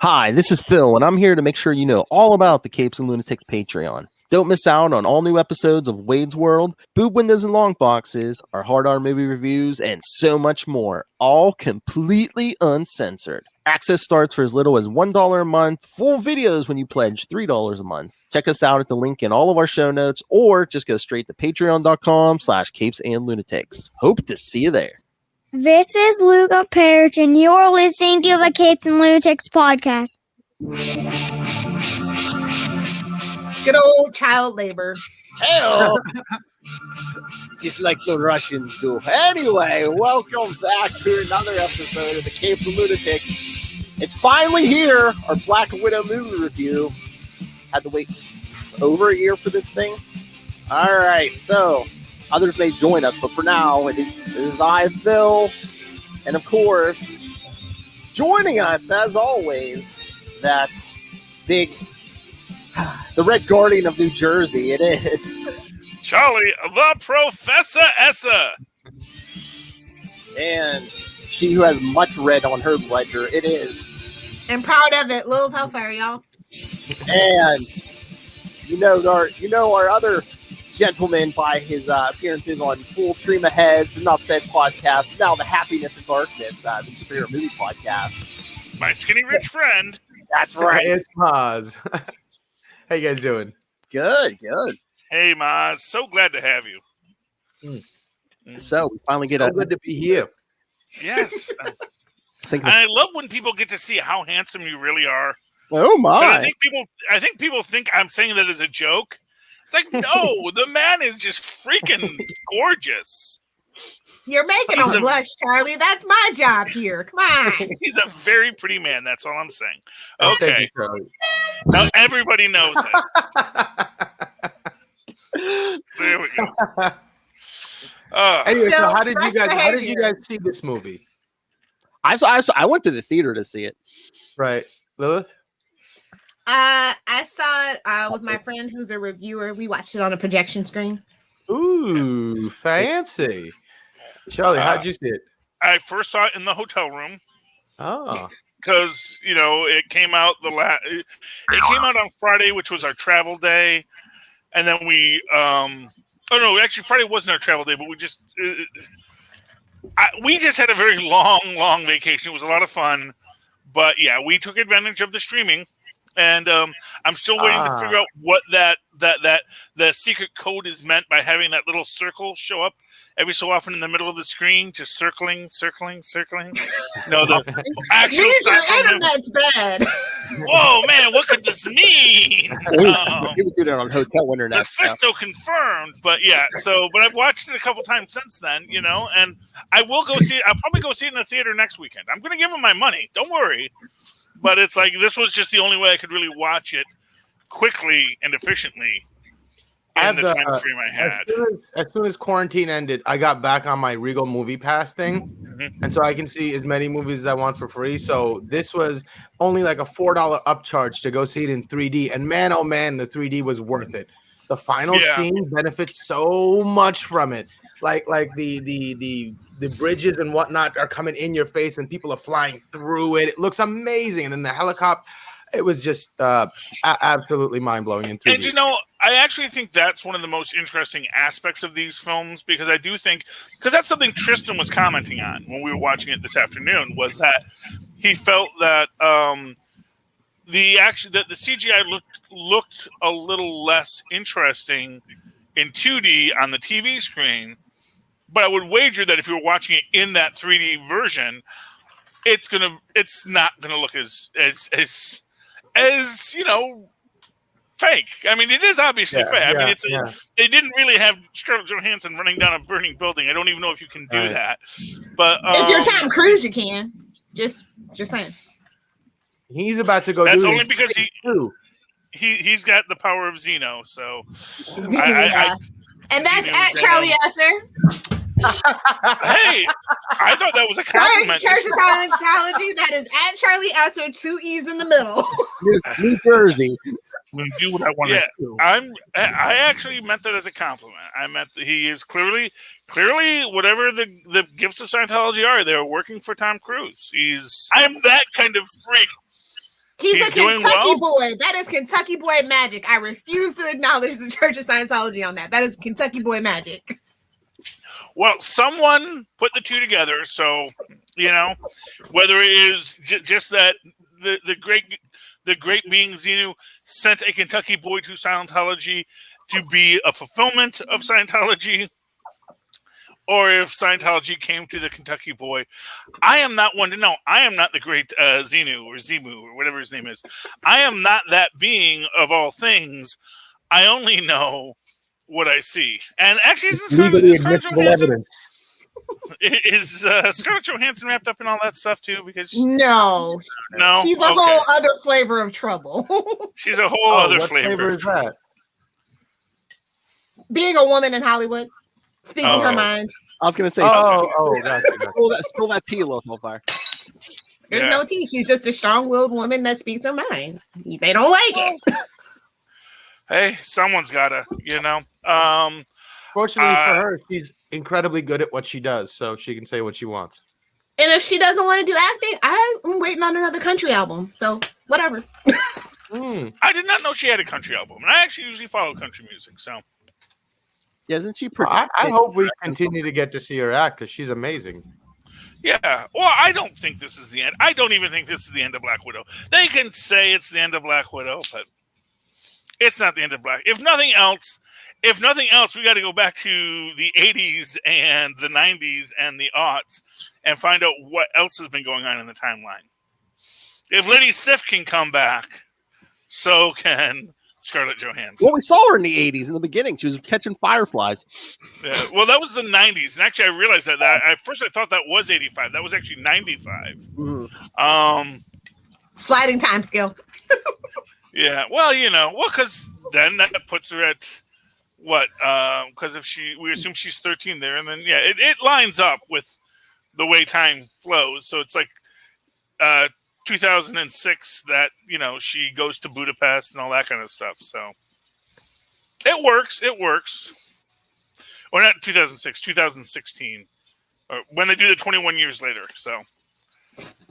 Hi, this is Phil, and I'm here to make sure you know all about the Capes and Lunatics Patreon. Don't miss out on all new episodes of Wade's World, Boob Windows and Long Boxes, our Hard R movie reviews, and so much more, all completely uncensored. Access starts for as little as $1 a month, full videos when you pledge $3 a month. Check us out at the link in all of our show notes, or just go straight to patreon.com/capesandlunatics. Hope to see you there. This is Luca Parrish, and you're listening to the Capes and Lunatics podcast. Good old child labor. Hell, just like the Russians do. Anyway, welcome back to another episode of the Capes and Lunatics. It's finally here, our Black Widow movie review. Had to wait over a year for this thing. All right, so others may join us, but for now, it is I, Phil, and of course, joining us, as always, that big, the Red Guardian of New Jersey, it is Charlie, the Professor Essa. And she who has much red on her ledger, it is. I'm proud of it. Little Hellfire, y'all. And you know our other gentleman by his appearances on Full Stream Ahead, the Enough Said podcast, now the Happiness and Darkness, the superhero movie podcast. My skinny rich friend. That's right. It's Maz. How you guys doing? Good. Hey, Maz. So glad to have you. So we finally get good to be here. Yes. think And I love when people get to see how handsome you really are. oh my! But I think people think I'm saying that as a joke. It's like, no, the man is just freaking gorgeous. You're making them blush, Charlie. That's my job here. Come on. He's a very pretty man. That's all I'm saying. Thank Okay. you, Charlie. Now everybody knows it. There we go. Anyway, so No, how did you behavior. guys see this movie? I went to the theater to see it. Right, Lilith? I saw it with my friend who's a reviewer. We watched it on a projection screen. Ooh, fancy. Charlie, how'd you see it? I first saw it in the hotel room. Oh, Because it came out it came out on Friday, which was our travel day, and then we actually Friday wasn't our travel day, but we just had a very long vacation. It was a lot of fun, but yeah, we took advantage of the streaming, and I'm still waiting to figure out what that the secret code is meant by having that little circle show up every so often in the middle of the screen, just circling. No, the actual Means your circle. internet's bad. Whoa, man, what could this mean? He was doing it on hotel internet. Mephisto confirmed, but I've watched it a couple times since then, and I will go see it. I'll probably go see it in the theater next weekend. I'm going to give him my money. Don't worry. But it's like, this was just the only way I could really watch it quickly and efficiently in the time frame I had. As soon as quarantine ended, I got back on my Regal Movie Pass thing, and so I can see as many movies as I want for free. So this was only like a $4 upcharge to go see it in 3D, and man, oh man, the 3D was worth it. The final scene benefits so much from it, like the bridges and whatnot are coming in your face, and people are flying through it. It looks amazing, and then the helicopter. It was just absolutely mind-blowing in 3D. And I actually think that's one of the most interesting aspects of these films, because I do think, because that's something Tristan was commenting on when we were watching it this afternoon, was that he felt that the CGI looked a little less interesting in 2D on the TV screen, but I would wager that if you were watching it in that 3D version, it's not gonna look as fake. I mean, it is obviously fake. I mean, they didn't really have Scarlett Johansson running down a burning building. I don't even know if you can do that. But if you're Tom Cruise, you can. Just saying. He's about to go. That's do only his because he's got the power of Xeno. So, and that's at Charlie Esser. Hey, I thought that was a compliment. Church of Scientology. That is at Charlie Esser, 2 E's in the middle. New Jersey. Do what I want to do. I actually meant that as a compliment. I meant that he is clearly whatever the gifts of Scientology are. They're working for Tom Cruise. I'm that kind of freak. He's a doing Kentucky well. boy. That is Kentucky boy magic. I refuse to acknowledge the Church of Scientology on that. That is Kentucky boy magic. Well, someone put the two together, so whether it is just that the great being Xenu sent a Kentucky boy to Scientology to be a fulfillment of Scientology, or if Scientology came to the Kentucky boy. I am not one to know. I am not the great Xenu or Zimu or whatever his name is. I am not that being of all things. I only know what I see. And actually, isn't Scarlett Johansson? Is Scarlett Johansson wrapped up in all that stuff too? Because no, she's a whole other flavor of trouble. She's a whole other what flavor is that? Being a woman in Hollywood, speaking her mind. I was gonna say, gotcha. spill that tea a little so far. There's no tea. She's just a strong-willed woman that speaks her mind. They don't like it. Hey, someone's gotta, Fortunately for her, she's incredibly good at what she does, so she can say what she wants. And if she doesn't want to do acting, I'm waiting on another country album. So whatever. I did not know she had a country album, and I actually usually follow country music. So, isn't she? I hope we continue to get to see her act because she's amazing. Yeah. Well, I don't think this is the end. I don't even think this is the end of Black Widow. They can say it's the end of Black Widow, but it's not the end of Black. If nothing else, we got to go back to the 80s and the 90s and the aughts and find out what else has been going on in the timeline. If Lady Sif can come back, so can Scarlett Johansson. Well, we saw her in the 80s in the beginning. She was catching fireflies. Yeah, well, that was the 90s. And actually, I realized that at first I thought that was 85. That was actually 95. Mm-hmm. Sliding time scale. Yeah, well, because then that puts her at what? Because we assume she's 13 there, and then it lines up with the way time flows. So it's like 2006 that she goes to Budapest and all that kind of stuff. So it works. Or not 2006, 2016, or when they do the 21 years later. So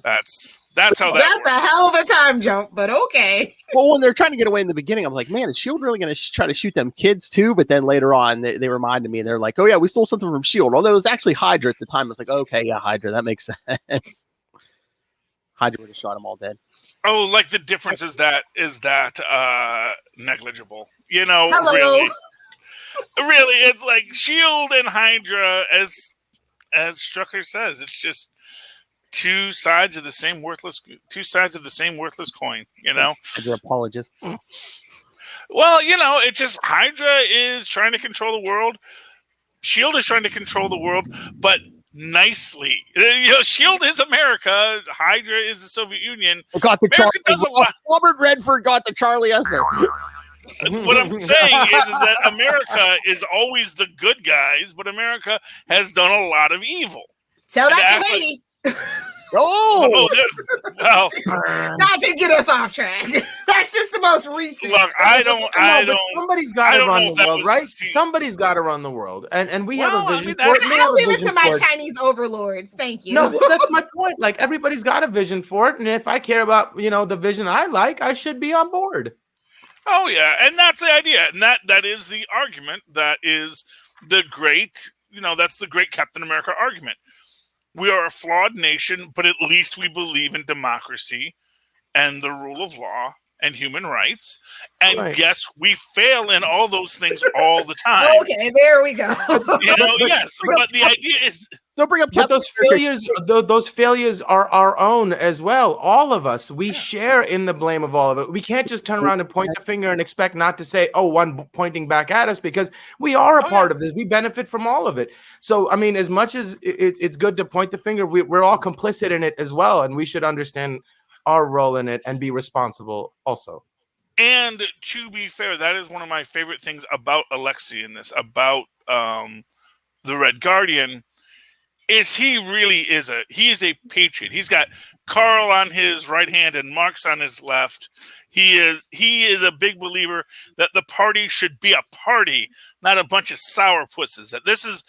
that's how That's a hell of a time jump, but okay. Well, when they're trying to get away in the beginning, I'm like, man, is S.H.I.E.L.D. really going to try to shoot them kids too? But then later on, they reminded me, and they're like, oh yeah, we stole something from S.H.I.E.L.D. Although it was actually Hydra at the time. I was like, okay, yeah, Hydra, that makes sense. Hydra would have shot them all dead. Oh, like the difference is that negligible. Hello. Really, it's like S.H.I.E.L.D. and Hydra, as Strucker says, it's just two sides of the same worthless coin. Hydra apologist. Well, it's just Hydra is trying to control the world. S.H.I.E.L.D. is trying to control the world, but nicely. S.H.I.E.L.D. is America. Hydra is the Soviet Union. Got the America does a lot. Robert Redford got the Charlie Esser. What I'm saying is that America is always the good guys, but America has done a lot of evil. Tell that to Haiti. Oh, well, not to get us off track. That's just the most recent. Look, I don't. Somebody's got to run the world, right? Somebody's got to run the world, and we have a vision for it. I'll leave it to my Chinese overlords. Thank you. No, that's my point. Like everybody's got a vision for it, and if I care about the vision I like, I should be on board. Oh yeah, and that's the idea, and that is the argument. That is the great. That's the great Captain America argument. We are a flawed nation, but at least we believe in democracy and the rule of law and human rights. And right. Yes, we fail in all those things all the time. Okay, there we go. Yes, but the idea is don't bring up those failures. Those failures are our own as well. All of us, we share in the blame of all of it. We can't just turn around and point the finger and expect not to say, "Oh, one pointing back at us," because we are a part of this. We benefit from all of it. So, I mean, as much as it's good to point the finger, we're all complicit in it as well, and we should understand our role in it and be responsible also. And to be fair, that is one of my favorite things about Alexei in this, about the Red Guardian. Is he is a patriot. He's got Carl on his right hand and Marx on his left. He is a big believer that the party should be a party, not a bunch of sourpusses. That this is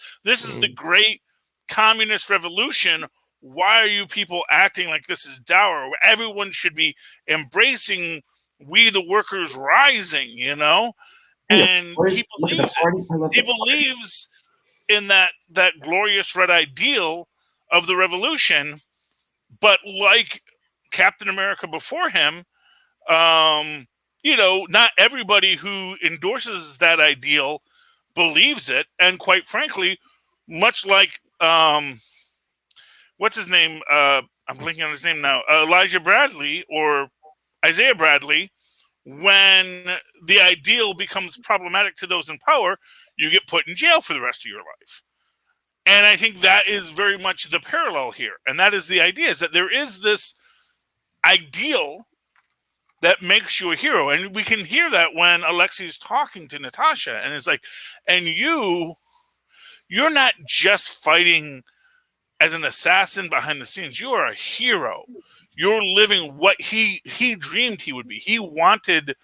the great communist revolution. why are you people acting like this is dour? Everyone should be embracing we the workers rising, you know? And he believes it. He believes in that glorious red ideal of the revolution, but like Captain America before him, not everybody who endorses that ideal believes it. And quite frankly, much like what's his name? I'm blinking on his name now. Elijah Bradley or Isaiah Bradley. When the ideal becomes problematic to those in power, you get put in jail for the rest of your life. And I think that is very much the parallel here. And that is the idea, is that there is this ideal that makes you a hero. And we can hear that when Alexi's talking to Natasha. And it's like, and you're not just fighting as an assassin behind the scenes. You are a hero. You're living what he dreamed he would be. He wanted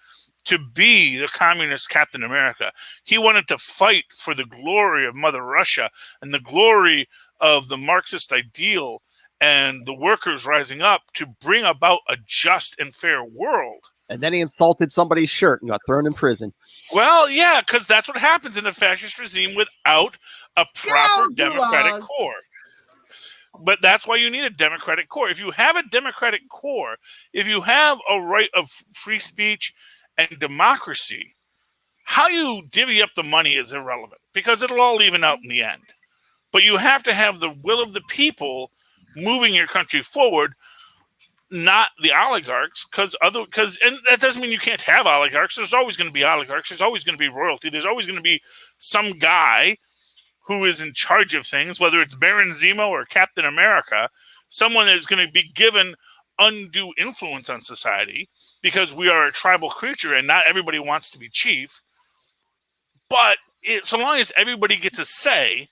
to be the communist Captain America. He wanted to fight for the glory of Mother Russia and the glory of the Marxist ideal and the workers rising up to bring about a just and fair world. And then he insulted somebody's shirt and got thrown in prison. Well, yeah, because that's what happens in a fascist regime without a proper democratic core. But that's why you need a democratic core. If you have a democratic core, if you have a right of free speech and democracy, how you divvy up the money is irrelevant because it'll all even out in the end. But you have to have the will of the people moving your country forward, not the oligarchs, and that doesn't mean you can't have oligarchs. There's always going to be oligarchs. There's always going to be royalty. There's always going to be some guy who is in charge of things, whether it's Baron Zemo or Captain America, someone that is going to be given undue influence on society because we are a tribal creature and not everybody wants to be chief. But so long as everybody gets a say,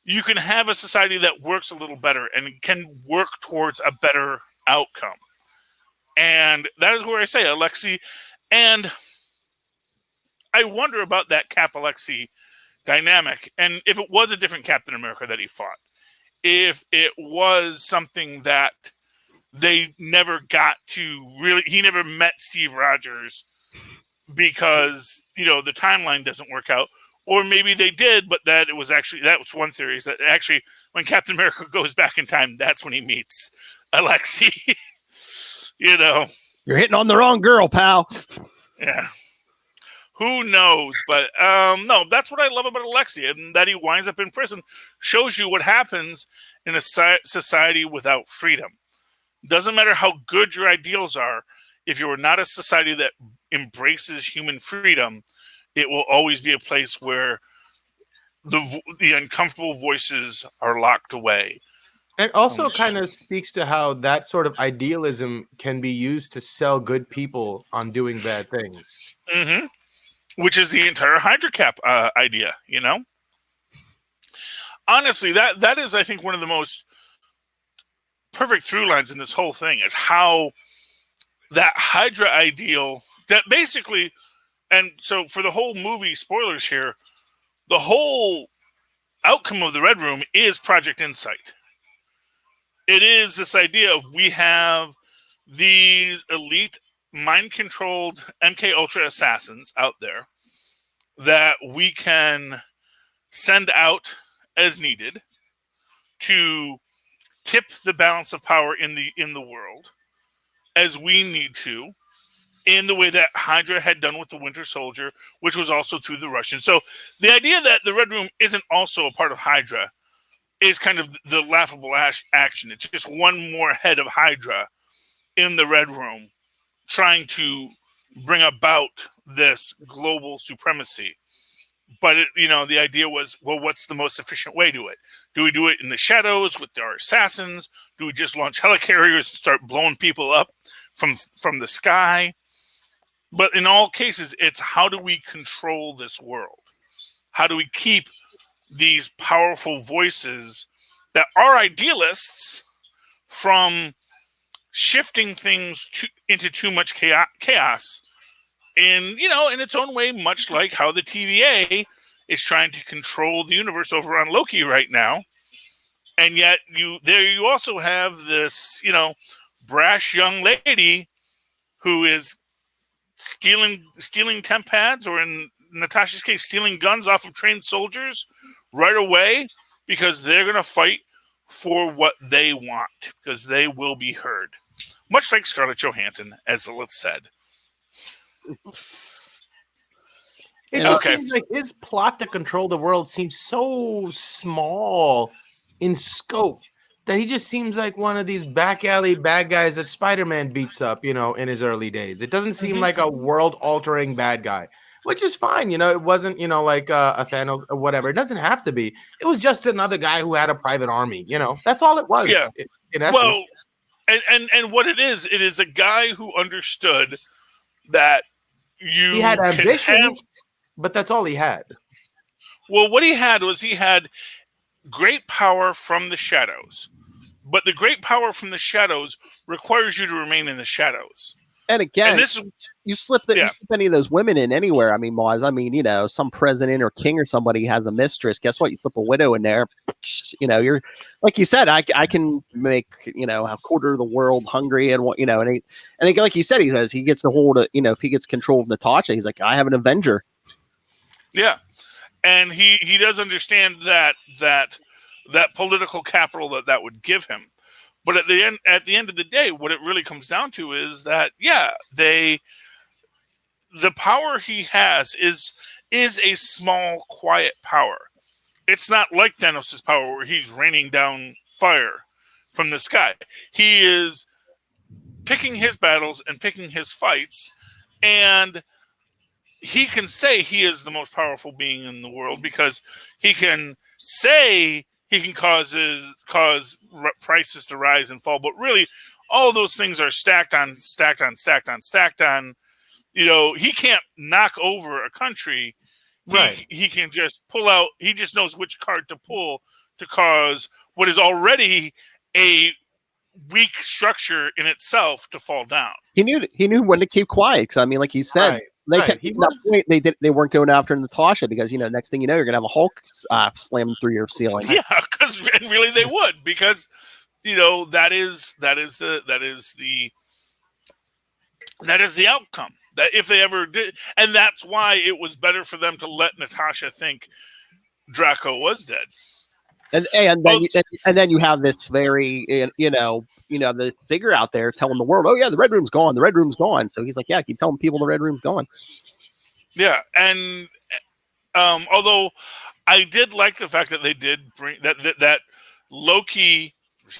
you can have a society that works a little better and can work towards a better outcome. And that is where I say Alexi. And I wonder about that Cap Alexi dynamic, and if it was a different Captain America that he fought, if it was something that they never got to really, he never met Steve Rogers because the timeline doesn't work out, or maybe they did, but that was one theory, is that actually when Captain America goes back in time, that's when he meets Alexi. You're hitting on the wrong girl, pal. Yeah. Who knows? But no, that's what I love about Alexi, and that he winds up in prison shows you what happens in a society without freedom. Doesn't matter how good your ideals are, if you are not a society that embraces human freedom, it will always be a place where the uncomfortable voices are locked away. It also kind of speaks to how that sort of idealism can be used to sell good people on doing bad things. Mm-hmm. Which is the entire Hydra Cap idea, Honestly, that is, I think, one of the most perfect through lines in this whole thing is how that Hydra ideal that basically, and so for the whole movie, spoilers here, the whole outcome of the Red Room is Project Insight. It is this idea of we have these elite mind-controlled MK Ultra assassins out there that we can send out as needed to tip the balance of power in the world as we need to, in the way that Hydra had done with the Winter Soldier, which was also through the Russians. So the idea that the Red Room isn't also a part of Hydra is kind of the laughable action. It's just one more head of Hydra in the Red Room trying to bring about this global supremacy. But the idea was, well, what's the most efficient way to do it? Do we do it in the shadows with our assassins? Do we just launch helicarriers and start blowing people up from the sky? But in all cases, it's how do we control this world? How do we keep these powerful voices that are idealists from shifting things into too much chaos in its own way, much like how the TVA is trying to control the universe over on Loki right now. And yet you also have this, brash young lady who is stealing temp pads, or in Natasha's case, stealing guns off of trained soldiers right away, because they're going to fight for what they want, because they will be heard. Much like Scarlett Johansson, as Lilith said. It just seems like his plot to control the world seems so small in scope that he just seems like one of these back alley bad guys that Spider-Man beats up, in his early days. It doesn't seem like a world-altering bad guy, which is fine. It wasn't, like a Thanos or whatever. It doesn't have to be. It was just another guy who had a private army. That's all it was. Yeah. In essence. Well, and what it is a guy who understood that he had ambitions, but that's all he had. Well, what he had great power from the shadows. But the great power from the shadows requires you to remain in the shadows. And again, you slip any of those women in anywhere. I mean, Maz, some president or king or somebody has a mistress. Guess what? You slip a widow in there. You're like you said. I can make a quarter of the world hungry, and and like you said, he says he gets the hold of if he gets control of Natasha, he's like, I have an Avenger. Yeah, and he does understand that political capital that would give him. But at the end of the day, what it really comes down to is that the power he has is a small, quiet power. It's not like Thanos' power where he's raining down fire from the sky. He is picking his battles and picking his fights, and he can say he is the most powerful being in the world because he can say he can cause prices to rise and fall, but really all those things are stacked on. He can't knock over a country. Right. He can just pull out. He just knows which card to pull to cause what is already a weak structure in itself to fall down. He knew when to keep quiet. Cause, like he said, right. They weren't going after Natasha because next thing you know, you're gonna have a Hulk slam through your ceiling. Yeah, because really they would, because that is the outcome. That if they ever did, and that's why it was better for them to let Natasha think Draco was dead. And then you have this very the figure out there telling the world, oh yeah, the Red Room's gone. The Red Room's gone. So he's like, yeah, keep telling people the Red Room's gone. Yeah, and although I did like the fact that they did bring that Loki,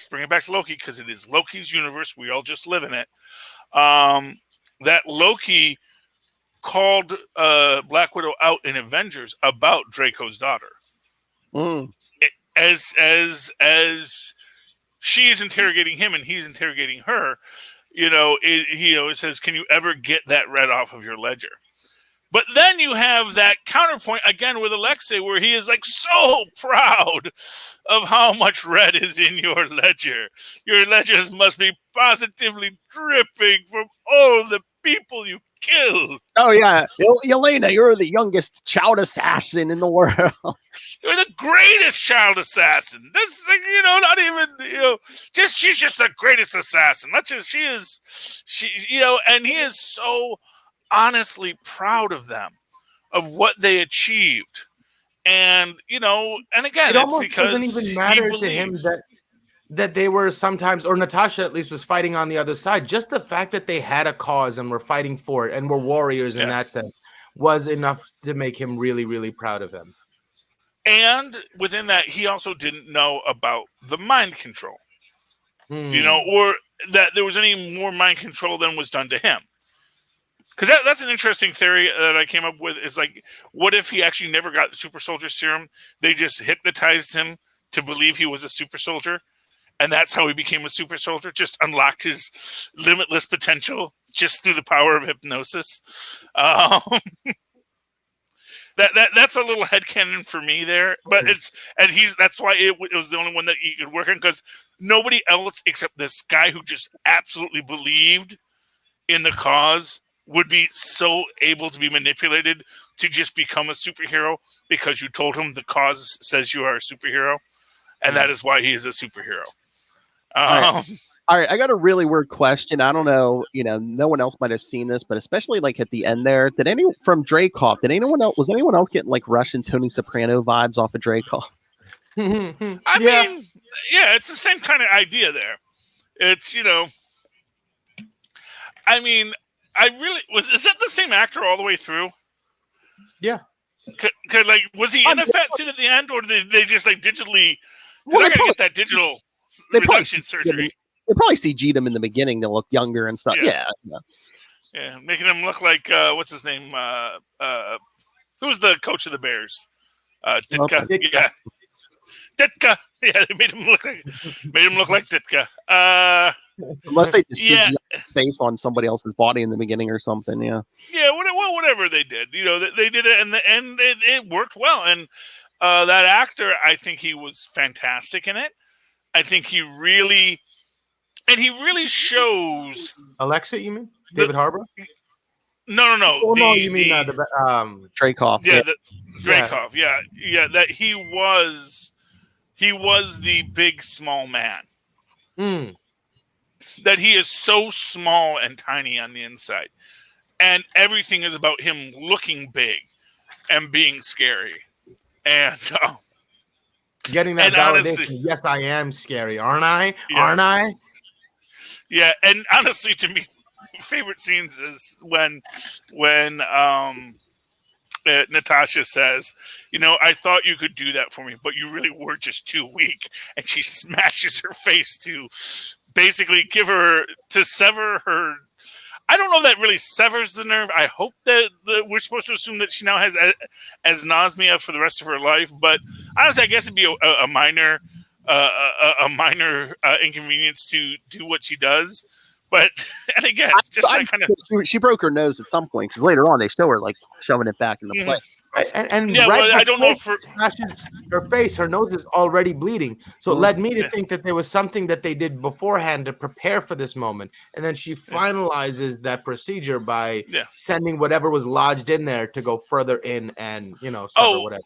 bring it back to Loki because it is Loki's universe. We all just live in it. That Loki called Black Widow out in Avengers about Draco's daughter. As she is interrogating him and he's interrogating her, it says, can you ever get that red off of your ledger? But then you have that counterpoint again with Alexei, where he is like so proud of how much red is in your ledger. Your ledgers must be positively dripping from all the people you killed. Oh yeah, Yelena, you're the youngest child assassin in the world. You're the greatest child assassin. This, not even, she's just the greatest assassin. And he is so honestly proud of them, of what they achieved. And, and again, it's because doesn't even matter to him that they were sometimes, or Natasha at least was fighting on the other side. Just the fact that they had a cause and were fighting for it and were warriors in that sense was enough to make him really, really proud of them. And within that, he also didn't know about the mind control, or that there was any more mind control than was done to him. Because that's an interesting theory that I came up with, is like, what if he actually never got the super soldier serum? They just hypnotized him to believe he was a super soldier. And that's how he became a super soldier, just unlocked his limitless potential just through the power of hypnosis. That's a little headcanon for me there. But that's why it was the only one that he could work on, because nobody else except this guy who just absolutely believed in the cause would be so able to be manipulated to just become a superhero because you told him the cause says you are a superhero. and that is why he is a superhero. All right, I got a really weird question. I don't know, no one else might have seen this, but especially like at the end there, from Dreykov, was anyone else getting like Russian Tony Soprano vibes off of Dreykov? I mean, yeah, it's the same kind of idea there. It's, I mean, is that the same actor all the way through? Yeah. Like, was he in a fat suit at the end, or did they just like digitally? Because they're gonna get that digital reduction surgery. They probably CG'd him in the beginning to look younger and stuff. Yeah, making him look like what's his name? Who's the coach of the Bears? Ditka. Ditka. Yeah, Ditka. Yeah, they made him look like Ditka. Unless they just CG'd his face on somebody else's body in the beginning or something. Yeah. Yeah, whatever they did, they did it, and it worked well. And that actor, I think he was fantastic in it. I think he really shows. Alexa, you mean David Harbour? No. Oh, no, you mean Dreykov. Yeah, Dreykov. Yeah. That he was the big small man. That he is so small and tiny on the inside, and everything is about him looking big and being scary, and getting that validation. Honestly, yes, I am scary, aren't I? Yeah. Aren't I? Yeah, and honestly, to me, favorite scenes is when Natasha says, I thought you could do that for me, but you really were just too weak, and she smashes her face to basically sever her. I don't know if that really severs the nerve. I hope that we're supposed to assume that she now has anosmia for the rest of her life. But honestly, I guess it'd be a minor inconvenience to do what she does. But and again, she broke her nose at some point because later on they show her like shoving it back in the plate. And I don't know if smashes her face, her nose is already bleeding. So it led me to think that there was something that they did beforehand to prepare for this moment. And then she finalizes that procedure by sending whatever was lodged in there to go further in and, sever whatever.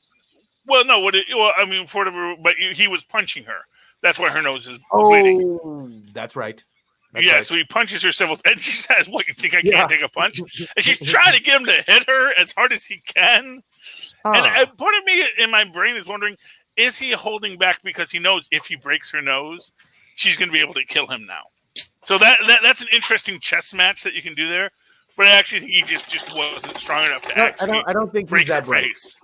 Well, no, I mean, for whatever, but he was punching her. That's why her nose is bleeding. Oh, that's right. So he punches her several times, and she says, "What, you think I can't take a punch?" And she's trying to get him to hit her as hard as he can. And part of me in my brain is wondering, is he holding back because he knows if he breaks her nose, she's going to be able to kill him now? So that's an interesting chess match that you can do there. But I actually think he just wasn't strong enough to actually I don't think break he's that her face.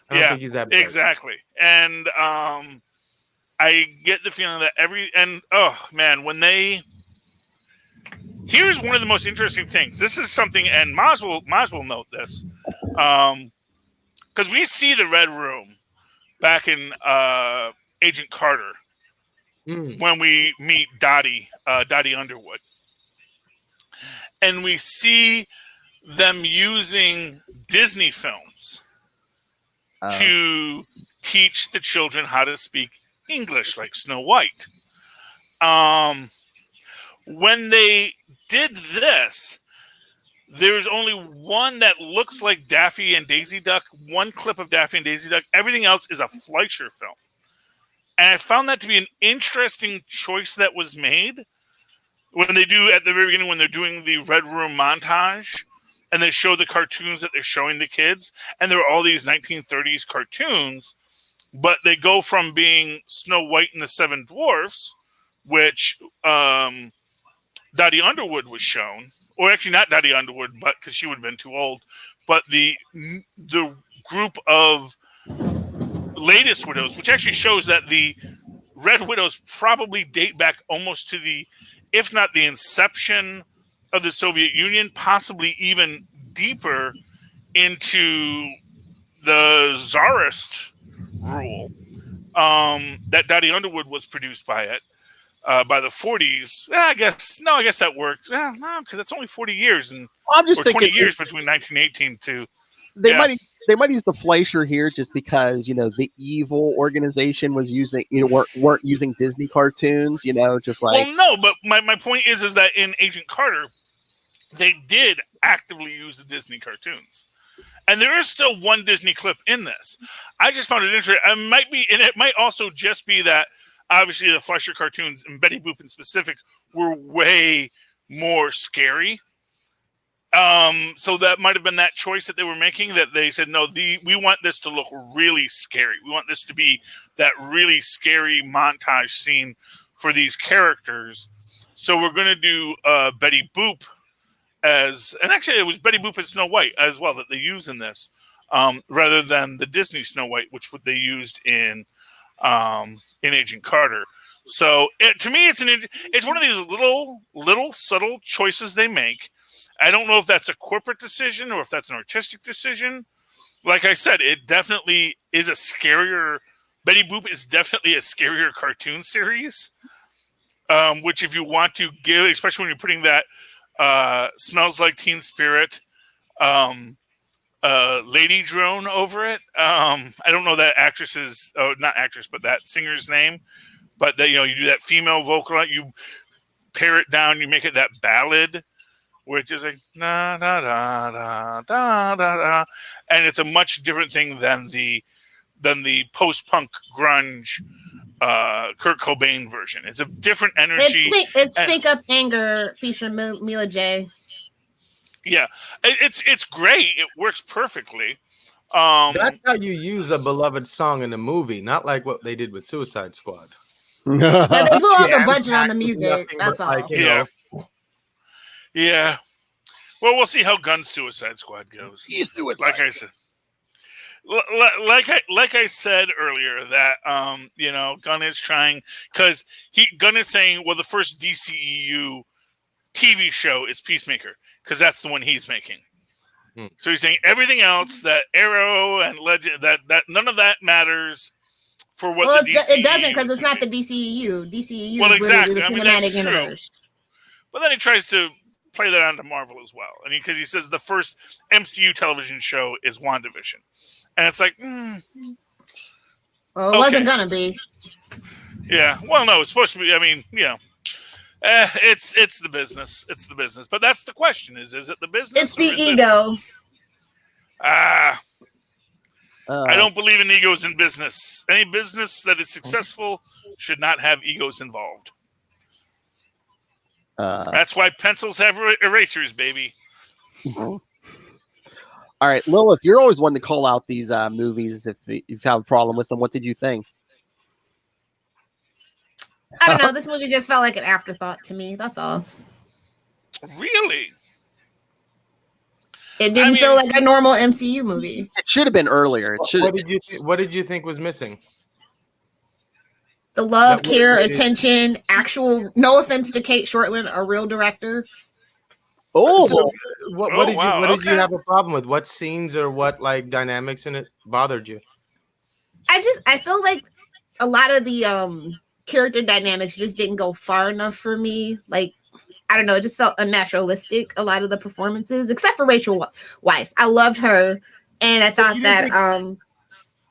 I don't think he's that brave. Exactly. And I get the feeling that here's one of the most interesting things. This is something, and Maz will note this, because we see the Red Room back in Agent Carter when we meet Dottie Underwood, and we see them using Disney films to teach the children how to speak English, like Snow White. When they did this, there's only one that looks like Daffy and Daisy Duck, one clip of Daffy and Daisy Duck. Everything else is a Fleischer film. And I found that to be an interesting choice that was made when they do, at the very beginning, when they're doing the Red Room montage, and they show the cartoons that they're showing the kids, and there are all these 1930s cartoons, but they go from being Snow White and the Seven Dwarfs, which Dottie Underwood was shown, or actually not Dottie Underwood, but because she would have been too old, but the group of latest widows, which actually shows that the Red Widows probably date back almost to the, if not the inception of the Soviet Union, possibly even deeper into the Tsarist rule. That Dottie Underwood was produced by it. By the 40s, I guess that works. Well, no, because it's only 40 years, and I'm just thinking 20 years between 1918 to. They might use the Fleischer here just because the evil organization was using weren't using Disney cartoons. Just like. Well, no, but my point is that in Agent Carter, they did actively use the Disney cartoons, And there is still one Disney clip in this. I just found it interesting. It might also just be that obviously the Fleischer cartoons and Betty Boop in specific were way more scary. So that might have been that choice that they were making, that they said, no, we want this to look really scary. We want this to be that really scary montage scene for these characters. So we're going to do Betty Boop and actually it was Betty Boop and Snow White as well that they use in this, rather than the Disney Snow White, which they used in Agent Carter. So to me, it's one of these little subtle choices they make. I don't know if that's a corporate decision or if that's an artistic decision. Like I said, it definitely is a scarier. Betty Boop is definitely a scarier cartoon series. Which, if you want to give, especially when you're putting that Smells Like Teen Spirit Lady Drone over it. I don't know that actress's, not actress, but that singer's name. But that, you do that female vocal, you pare it down, you make it that ballad, where it's just like da da da da da da, and it's a much different thing than the post-punk grunge Kurt Cobain version. It's a different energy. It's Think Up Anger featuring Mila J. Yeah, it's great. It works perfectly. That's how you use a beloved song in a movie, not like what they did with Suicide Squad. Yeah, they blew out the budget on the music. That's all. Like, Yeah. Well, we'll see how Gunn's Suicide Squad goes. Like I said. Like I said earlier, that Gunn is trying, because Gunn is saying, well, the first DCEU TV show is Peacemaker, because that's the one he's making. So he's saying everything else, that Arrow and Legend, that none of that matters for what the DCEU it doesn't, because it's not the DCEU. DCEU well, is exactly. the cinematic universe. But then he tries to play that onto Marvel as well, and because he says the first MCU television show is WandaVision. And it's like, well, it wasn't gonna be. Yeah. Well, no, it's supposed to be. I mean, it's the business. It's the business. But that's the question: is it the business? It's the ego. I don't believe in egos in business. Any business that is successful should not have egos involved. That's why pencils have erasers, baby. All right, Lilith, you're always one to call out these movies if you have a problem with them. What did you think? I don't know. This movie just felt like an afterthought to me. That's all. Really? It didn't feel like a normal MCU movie. It should have been earlier. What did you think was missing? The love, care, attention, actual. No offense to Kate Shortland, a real director. Oh, so what did you have a problem with? What scenes or what dynamics in it bothered you? I feel like a lot of the character dynamics just didn't go far enough for me. Like, I don't know, it just felt unnaturalistic, a lot of the performances, except for Rachel Weisz. I loved her, and I thought that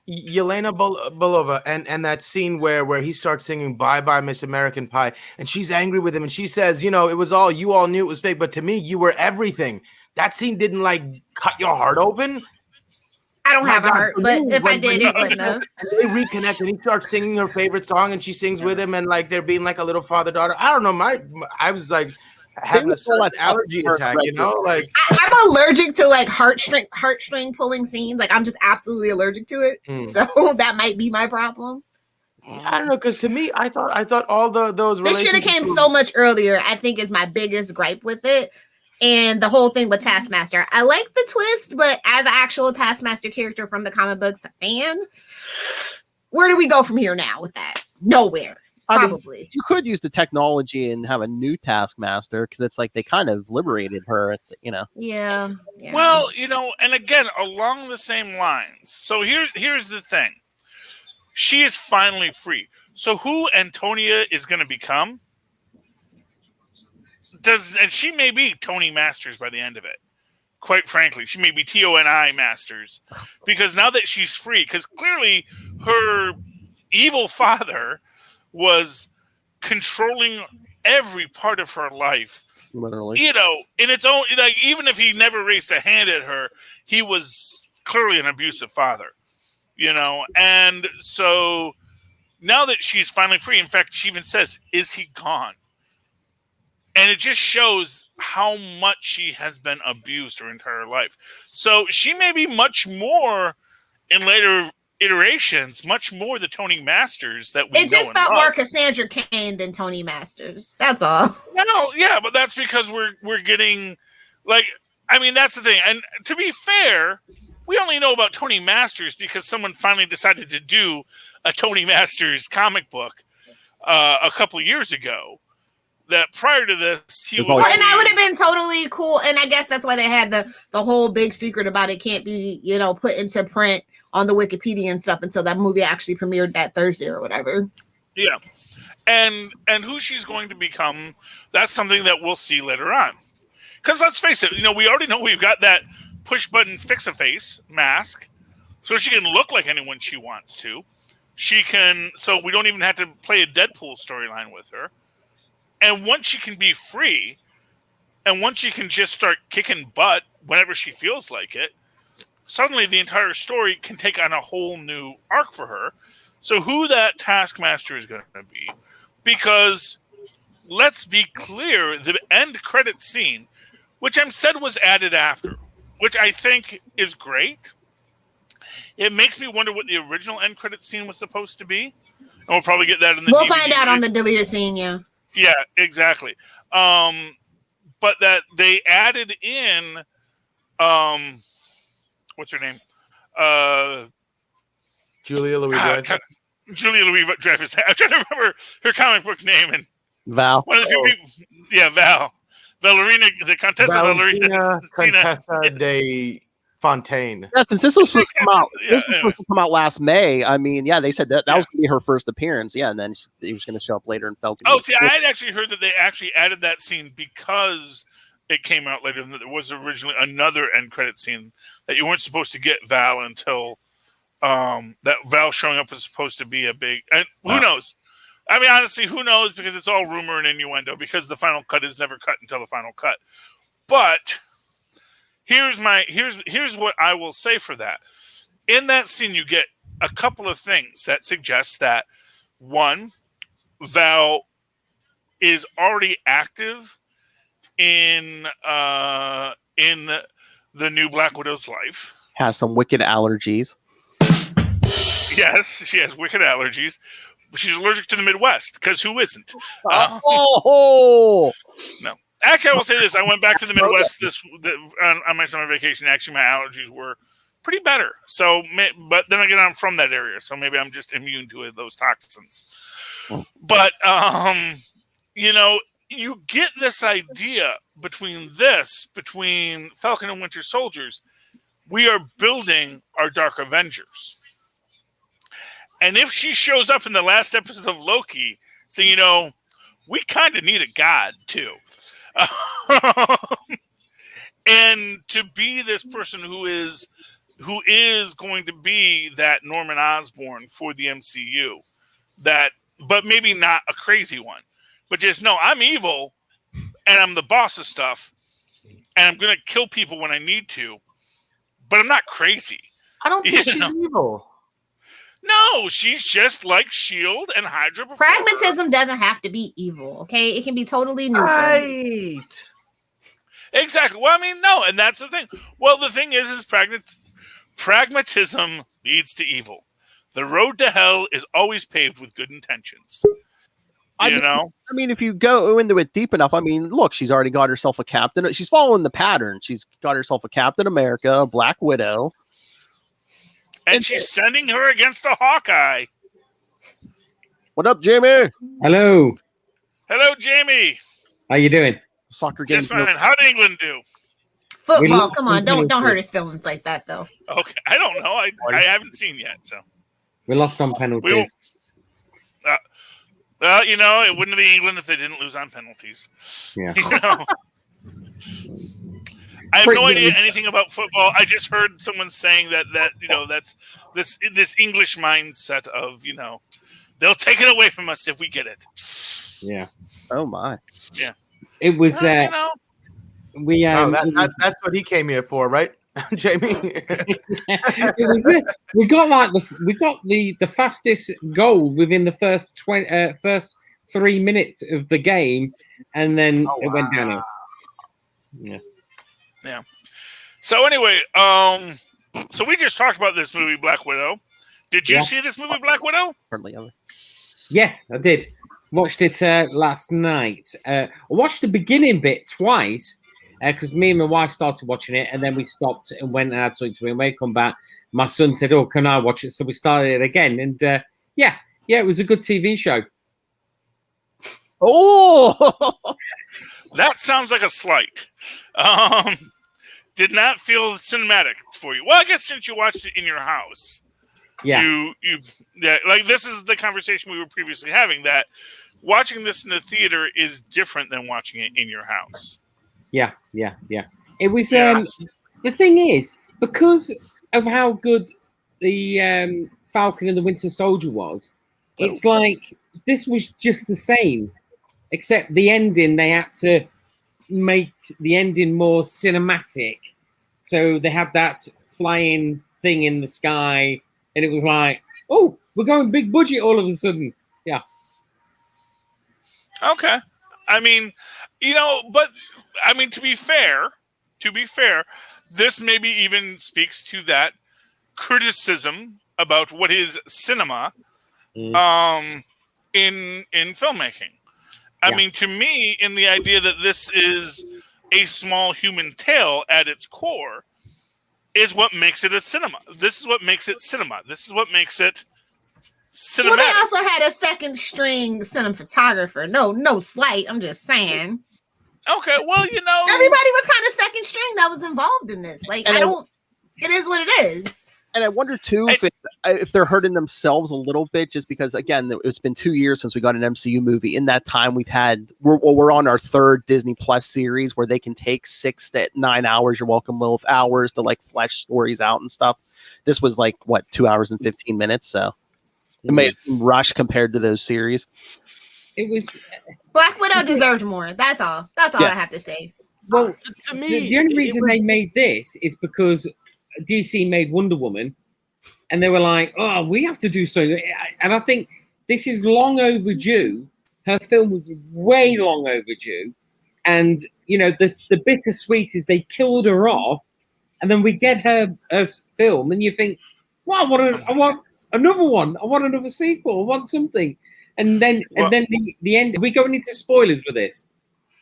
Yelena Belova and that scene where he starts singing Bye Bye Miss American Pie, and she's angry with him, and she says, it was all, you all knew it was fake, but to me, you were everything. That scene didn't cut your heart open. I don't have a heart, but if I did, it wouldn't have. And they reconnect, and he starts singing her favorite song, and she sings with him, and they're being like a little father-daughter. I don't know, I was having a allergy attack, I'm allergic to heartstring pulling scenes. I'm just absolutely allergic to it. So that might be my problem. I don't know, because to me, I thought all those this should have came so much earlier. I think is my biggest gripe with it. And the whole thing with Taskmaster. I like the twist, but as an actual Taskmaster character from the comic books fan, where do we go from here now with that? Nowhere. Probably. I mean, you could use the technology and have a new Taskmaster, because it's like they kind of liberated her, Yeah. Well, and again, along the same lines. So here's the thing. She is finally free. So who Antonia is going to become? And she may be Tony Masters by the end of it. Quite frankly, she may be Toni Masters, because now that she's free, because clearly her evil father was controlling every part of her life. Literally. You know, in its own, like, even if he never raised a hand at her, he was clearly an abusive father, you know? And so now that she's finally free, in fact, she even says, "Is he gone?" And it just shows how much she has been abused her entire life. So she may be much more in later iterations, much more the Tony Masters that we know. It just felt more Cassandra Cain than Tony Masters. That's all. No, yeah, but that's because we're getting, like, I mean, that's the thing. And to be fair, we only know about Tony Masters because someone finally decided to do a Tony Masters comic book a couple of years ago. That prior to this, he was. Well, and that would have been totally cool. And I guess that's why they had the whole big secret about it can't be, you know, put into print on the Wikipedia and stuff until that movie actually premiered that Thursday or whatever. Yeah. And who she's going to become, that's something that we'll see later on. Because let's face it, you know, we already know we've got that push button fix-a-face mask, so she can look like anyone she wants to. She can, so we don't even have to play a Deadpool storyline with her. And once she can be free, and once she can just start kicking butt whenever she feels like it, suddenly the entire story can take on a whole new arc for her. So who that Taskmaster is going to be, because let's be clear, the end credit scene, which I'm said was added after, which I think is great. It makes me wonder what the original end credit scene was supposed to be. And we'll probably get that in the We'll DVD. find out on the deleted scene, yeah. Yeah, exactly. But that they added in, what's her name? Julia Louis-Dreyfus. Julia Louis-Dreyfus. I'm trying to remember her comic book name. And Val. one of the few people. Yeah, Val. Valerina, the Contessa Valerina. Contessa de Fontaine. Yeah, since this was supposed to come out, this was supposed to come out last May. I mean, yeah, they said that was going to be her first appearance. Yeah, and then he was going to show up later in Falcon. Oh, see, I had actually heard that they actually added that scene because it came out later. Than there was originally another end credit scene that you weren't supposed to get Val until that Val showing up was supposed to be a big. And who knows? I mean, honestly, who knows? Because it's all rumor and innuendo. Because the final cut is never cut until the final cut. But here's what I will say for that. In that scene, you get a couple of things that suggest that, one, Val is already active in the new Black Widow's life. Has some wicked allergies. Yes, she has wicked allergies. She's allergic to the Midwest, because who isn't? No. Actually, I will say this. I went back to the Midwest on my summer vacation. Actually, my allergies were pretty better. So, but then again, I'm from that area, so maybe I'm just immune to those toxins. But, you know, you get this idea between Falcon and Winter Soldiers. We are building our Dark Avengers. And if she shows up in the last episode of Loki, so, you know, we kind of need a god, too. And to be this person who is going to be that Norman Osborn for the MCU, but maybe not a crazy one, but just, no, I'm evil and I'm the boss of stuff and I'm going to kill people when I need to, but I'm not crazy. I don't think she's evil. No, she's just like S.H.I.E.L.D. and Hydra before. Pragmatism doesn't have to be evil, okay? It can be totally neutral. Right. Exactly. Well, I mean, no, and that's the thing. Well, the thing is pragmatism leads to evil. The road to hell is always paved with good intentions. You know? I mean, if you go into it deep enough, I mean, look, she's already got herself a captain. She's following the pattern. She's got herself a Captain America, a Black Widow. And she's sending her against a Hawkeye. What up, Jamie? Hello. Hello, Jamie. How you doing? Soccer game. Just fine. How did England do? Football, come on. Don't hurt his feelings like that, though. Okay. I don't know. I haven't seen yet, so. We lost on penalties. Well, you know, it wouldn't be England if they didn't lose on penalties. Yeah. You know? I have no idea anything about football. I just heard someone saying that you know, that's this English mindset of, you know, they'll take it away from us if we get it. Yeah. Oh my. It was. Well, you know, We That's what he came here for, right, Jamie? it was. We got the fastest goal within the first first 3 minutes of the game, and then it went downhill. Yeah. So anyway, so we just talked about this movie, Black Widow. Did you see this movie, Black Widow? Hardly ever. Yes, I did. Watched it last night. I watched the beginning bit twice because me and my wife started watching it, and then we stopped and went and had something to eat. When we come back, my son said, "Oh, can I watch it?" So we started it again, and yeah, it was a good TV show. Oh, That sounds like a slight. Did not feel cinematic for you. Well, I guess since you watched it in your house. Yeah. Yeah, like this is the conversation we were previously having, that watching this in the theater is different than watching it in your house. Yeah. It was. The thing is, because of how good the Falcon and the Winter Soldier was, it's like this was just the same, except the ending they had to make the ending more cinematic. So they had that flying thing in the sky. And it was like, oh, we're going big budget all of a sudden. Yeah. Okay. I mean, but I mean, to be fair, this maybe even speaks to that criticism about what is cinema in filmmaking. I mean, to me, in the idea that this is a small human tale at its core, is what makes it a cinema. This is what makes it cinema. This is what makes it cinematic. Well, they also had a second string cinematographer. No slight. I'm just saying. Okay, well, everybody was kind of second string that was involved in this. Like, it is what it is. And I wonder too if they're hurting themselves a little bit, just because again it's been 2 years since we got an MCU movie. In that time, we're on our third Disney Plus series where they can take 6 to 9 hours. You're welcome, Lilith, hours to like flesh stories out and stuff. This was like 2 hours and 15 minutes, so it made it seem rushed compared to those series. It was Black Widow deserved more. That's all. That's all I have to say. Well, to me, the only reason they made this is because DC made Wonder Woman, and they were like, "Oh, we have to do something." And I think this is long overdue. Her film was way long overdue, and the bittersweet is they killed her off, and then we get her film, and you think, "Well, I want another one. I want another sequel. I want something." And then the end. Are we going into spoilers for this?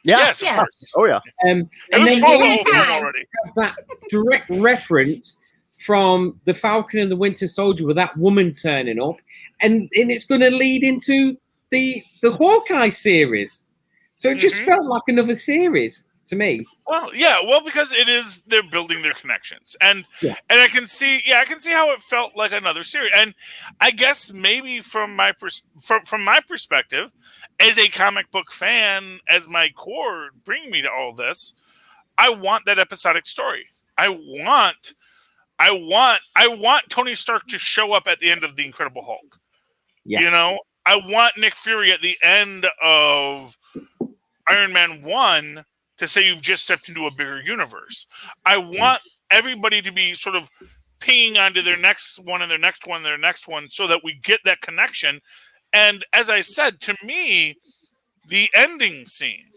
Yeah. Yes, of course. Oh yeah. And then already. has that direct reference from the Falcon and the Winter Soldier with that woman turning up, and it's going to lead into the Hawkeye series. So it just felt like another series to me. Well, yeah, because they're building their connections, and I can see how it felt like another series, and I guess maybe from my perspective, as a comic book fan, as my core bringing me to all this, I want that episodic story. I want Tony Stark to show up at the end of The Incredible Hulk. Yeah. I want Nick Fury at the end of Iron Man 1 to say you've just stepped into a bigger universe. I want everybody to be sort of pinging onto their next one and their next one and their next one so that we get that connection. And as I said, to me, the ending scene,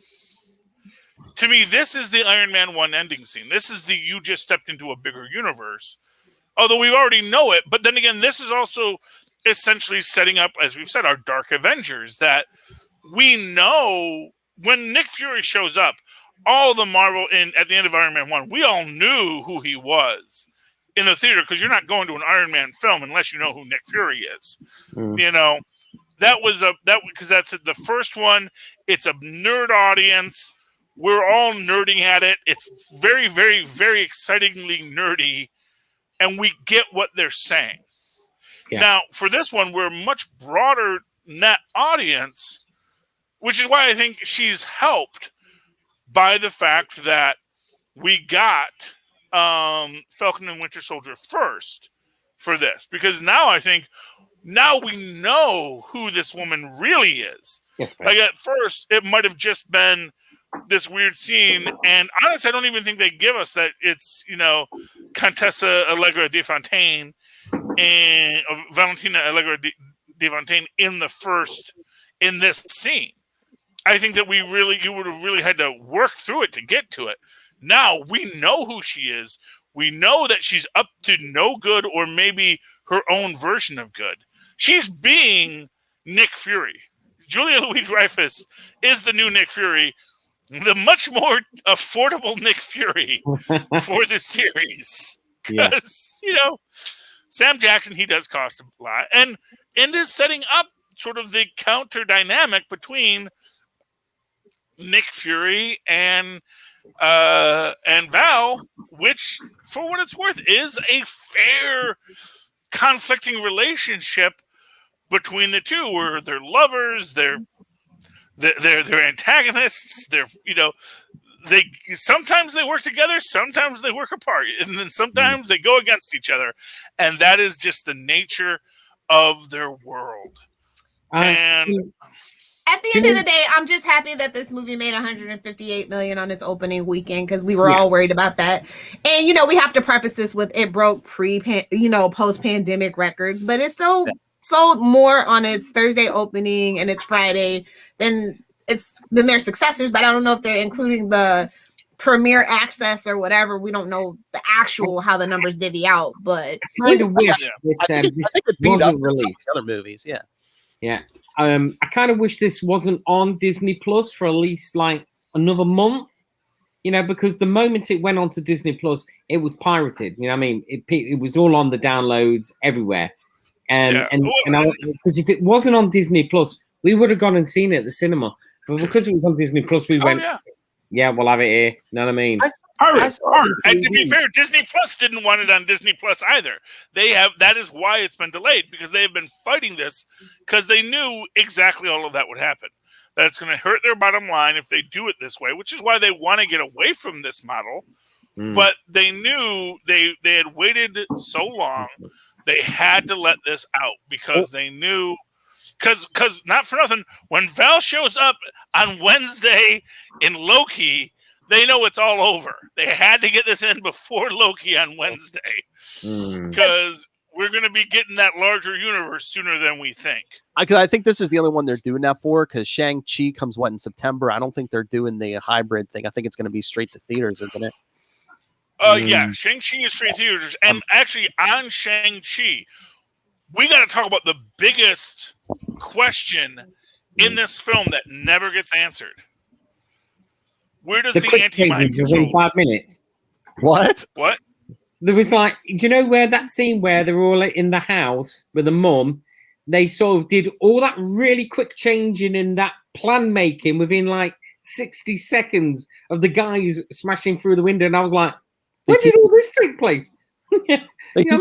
this is the Iron Man 1 ending scene. This is the you just stepped into a bigger universe. Although we already know it, but then again, this is also essentially setting up, as we've said, our Dark Avengers, that we know when Nick Fury shows up, all the Marvel at the end of Iron Man 1, we all knew who he was in the theater, because you're not going to an Iron Man film unless you know who Nick Fury is. Because that's the first one. It's a nerd audience. We're all nerding at it. It's very, very, very excitingly nerdy, and we get what they're saying. Yeah. Now, for this one, we're a much broader net audience, which is why I think she's helped by the fact that we got Falcon and Winter Soldier first for this. Because now I think now we know who this woman really is. Like at first, it might have just been this weird scene, and honestly, I don't even think they give us that it's Contessa Allegra de Fontaine and Valentina Allegra de Fontaine in this scene. I think that you would have really had to work through it to get to it. Now we know who she is. We know that she's up to no good, or maybe her own version of good. She's being Nick Fury. Julia Louis-Dreyfus is the new Nick Fury, the much more affordable Nick Fury for the series. Because, Sam Jackson, he does cost a lot. And is setting up sort of the counter dynamic between Nick Fury and Val, which, for what it's worth, is a fair conflicting relationship between the two, where they're lovers, they're antagonists, they sometimes they work together, sometimes they work apart, and then sometimes they go against each other, and that is just the nature of their world. And at the end of the day, I'm just happy that this movie made $158 million on its opening weekend, because we were all worried about that. And we have to preface this with it broke post-pandemic records, but it still sold more on its Thursday opening and its Friday than their successors. But I don't know if they're including the premiere access or whatever. We don't know the actual how the numbers divvy out, but I kind of wish this wasn't released. Other movies, Yeah. I kind of wish this wasn't on Disney Plus for at least like another month, because the moment it went on to Disney Plus, it was pirated. I mean, it was all on the downloads everywhere. And because if it wasn't on Disney Plus, we would have gone and seen it at the cinema. But because it was on Disney Plus, we went, we'll have it here. You know what I mean? And to be fair, Disney Plus didn't want it on Disney Plus either. That is why it's been delayed, because they have been fighting this, because they knew exactly all of that would happen. That it's going to hurt their bottom line if they do it this way, which is why they want to get away from this model. But they knew they had waited so long, they had to let this out, because they knew. Because not for nothing, when Val shows up on Wednesday in Loki, they know it's all over. They had to get this in before Loki on Wednesday, because we're going to be getting that larger universe sooner than we think. I think this is the only one they're doing that for, because Shang-Chi comes in September. I don't think they're doing the hybrid thing. I think it's going to be straight to theaters, isn't it? Yeah, Shang-Chi is straight to theaters. And actually, on Shang-Chi, we got to talk about the biggest question in this film that never gets answered. Where does the anti-mind control? Within 5 minutes. What? There was do you know where that scene where they're all in the house with the mum? They sort of did all that really quick changing in that plan making within 60 seconds of the guys smashing through the window, and I was like, when did all this take place? Have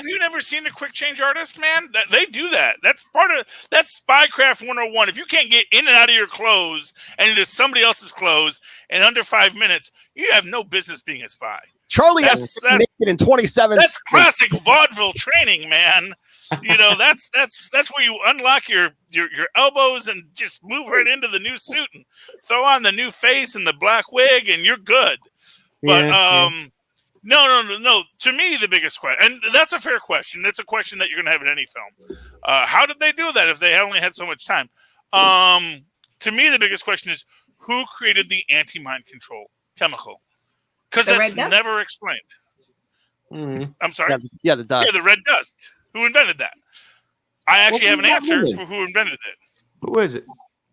you never seen a quick change artist, man? They do that. That's Spycraft 101. If you can't get in and out of your clothes and into somebody else's clothes in under 5 minutes, you have no business being a spy. Charlie has to make it in 27. That's classic vaudeville training, man. That's where you unlock your elbows and just move right into the new suit and throw on the new face and the black wig, and you're good. But No. To me, the biggest question, and that's a fair question. It's a question that you're going to have in any film. How did they do that if they only had so much time? To me, the biggest question is, who created the anti-mind control chemical? Because that's never explained. I'm sorry? Yeah, the dust. Yeah, the red dust. Who invented that? I actually have an answer for who invented it. Who is it?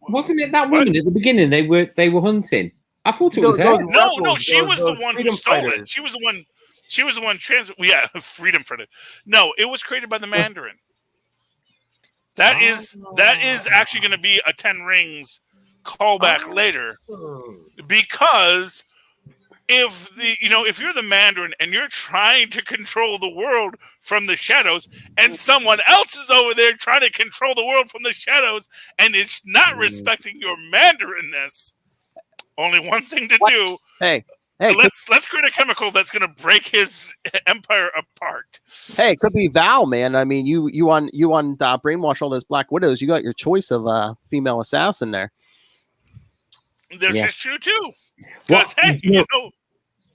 Wasn't it that woman at the beginning? They were hunting. I thought it was her. No, she was the one who stole it. She was the one. Freedom Fighter. No, it was created by the Mandarin. That is actually going to be a 10 Rings callback later, because if you're the Mandarin and you're trying to control the world from the shadows, and someone else is over there trying to control the world from the shadows and is not respecting your Mandarin-ness, only one thing to do. Hey, Hey, let's create a chemical that's going to break his empire apart. Hey, it could be Val, man. I mean, you brainwash all those Black Widows. You got your choice of female assassin there. This is true too. What, Because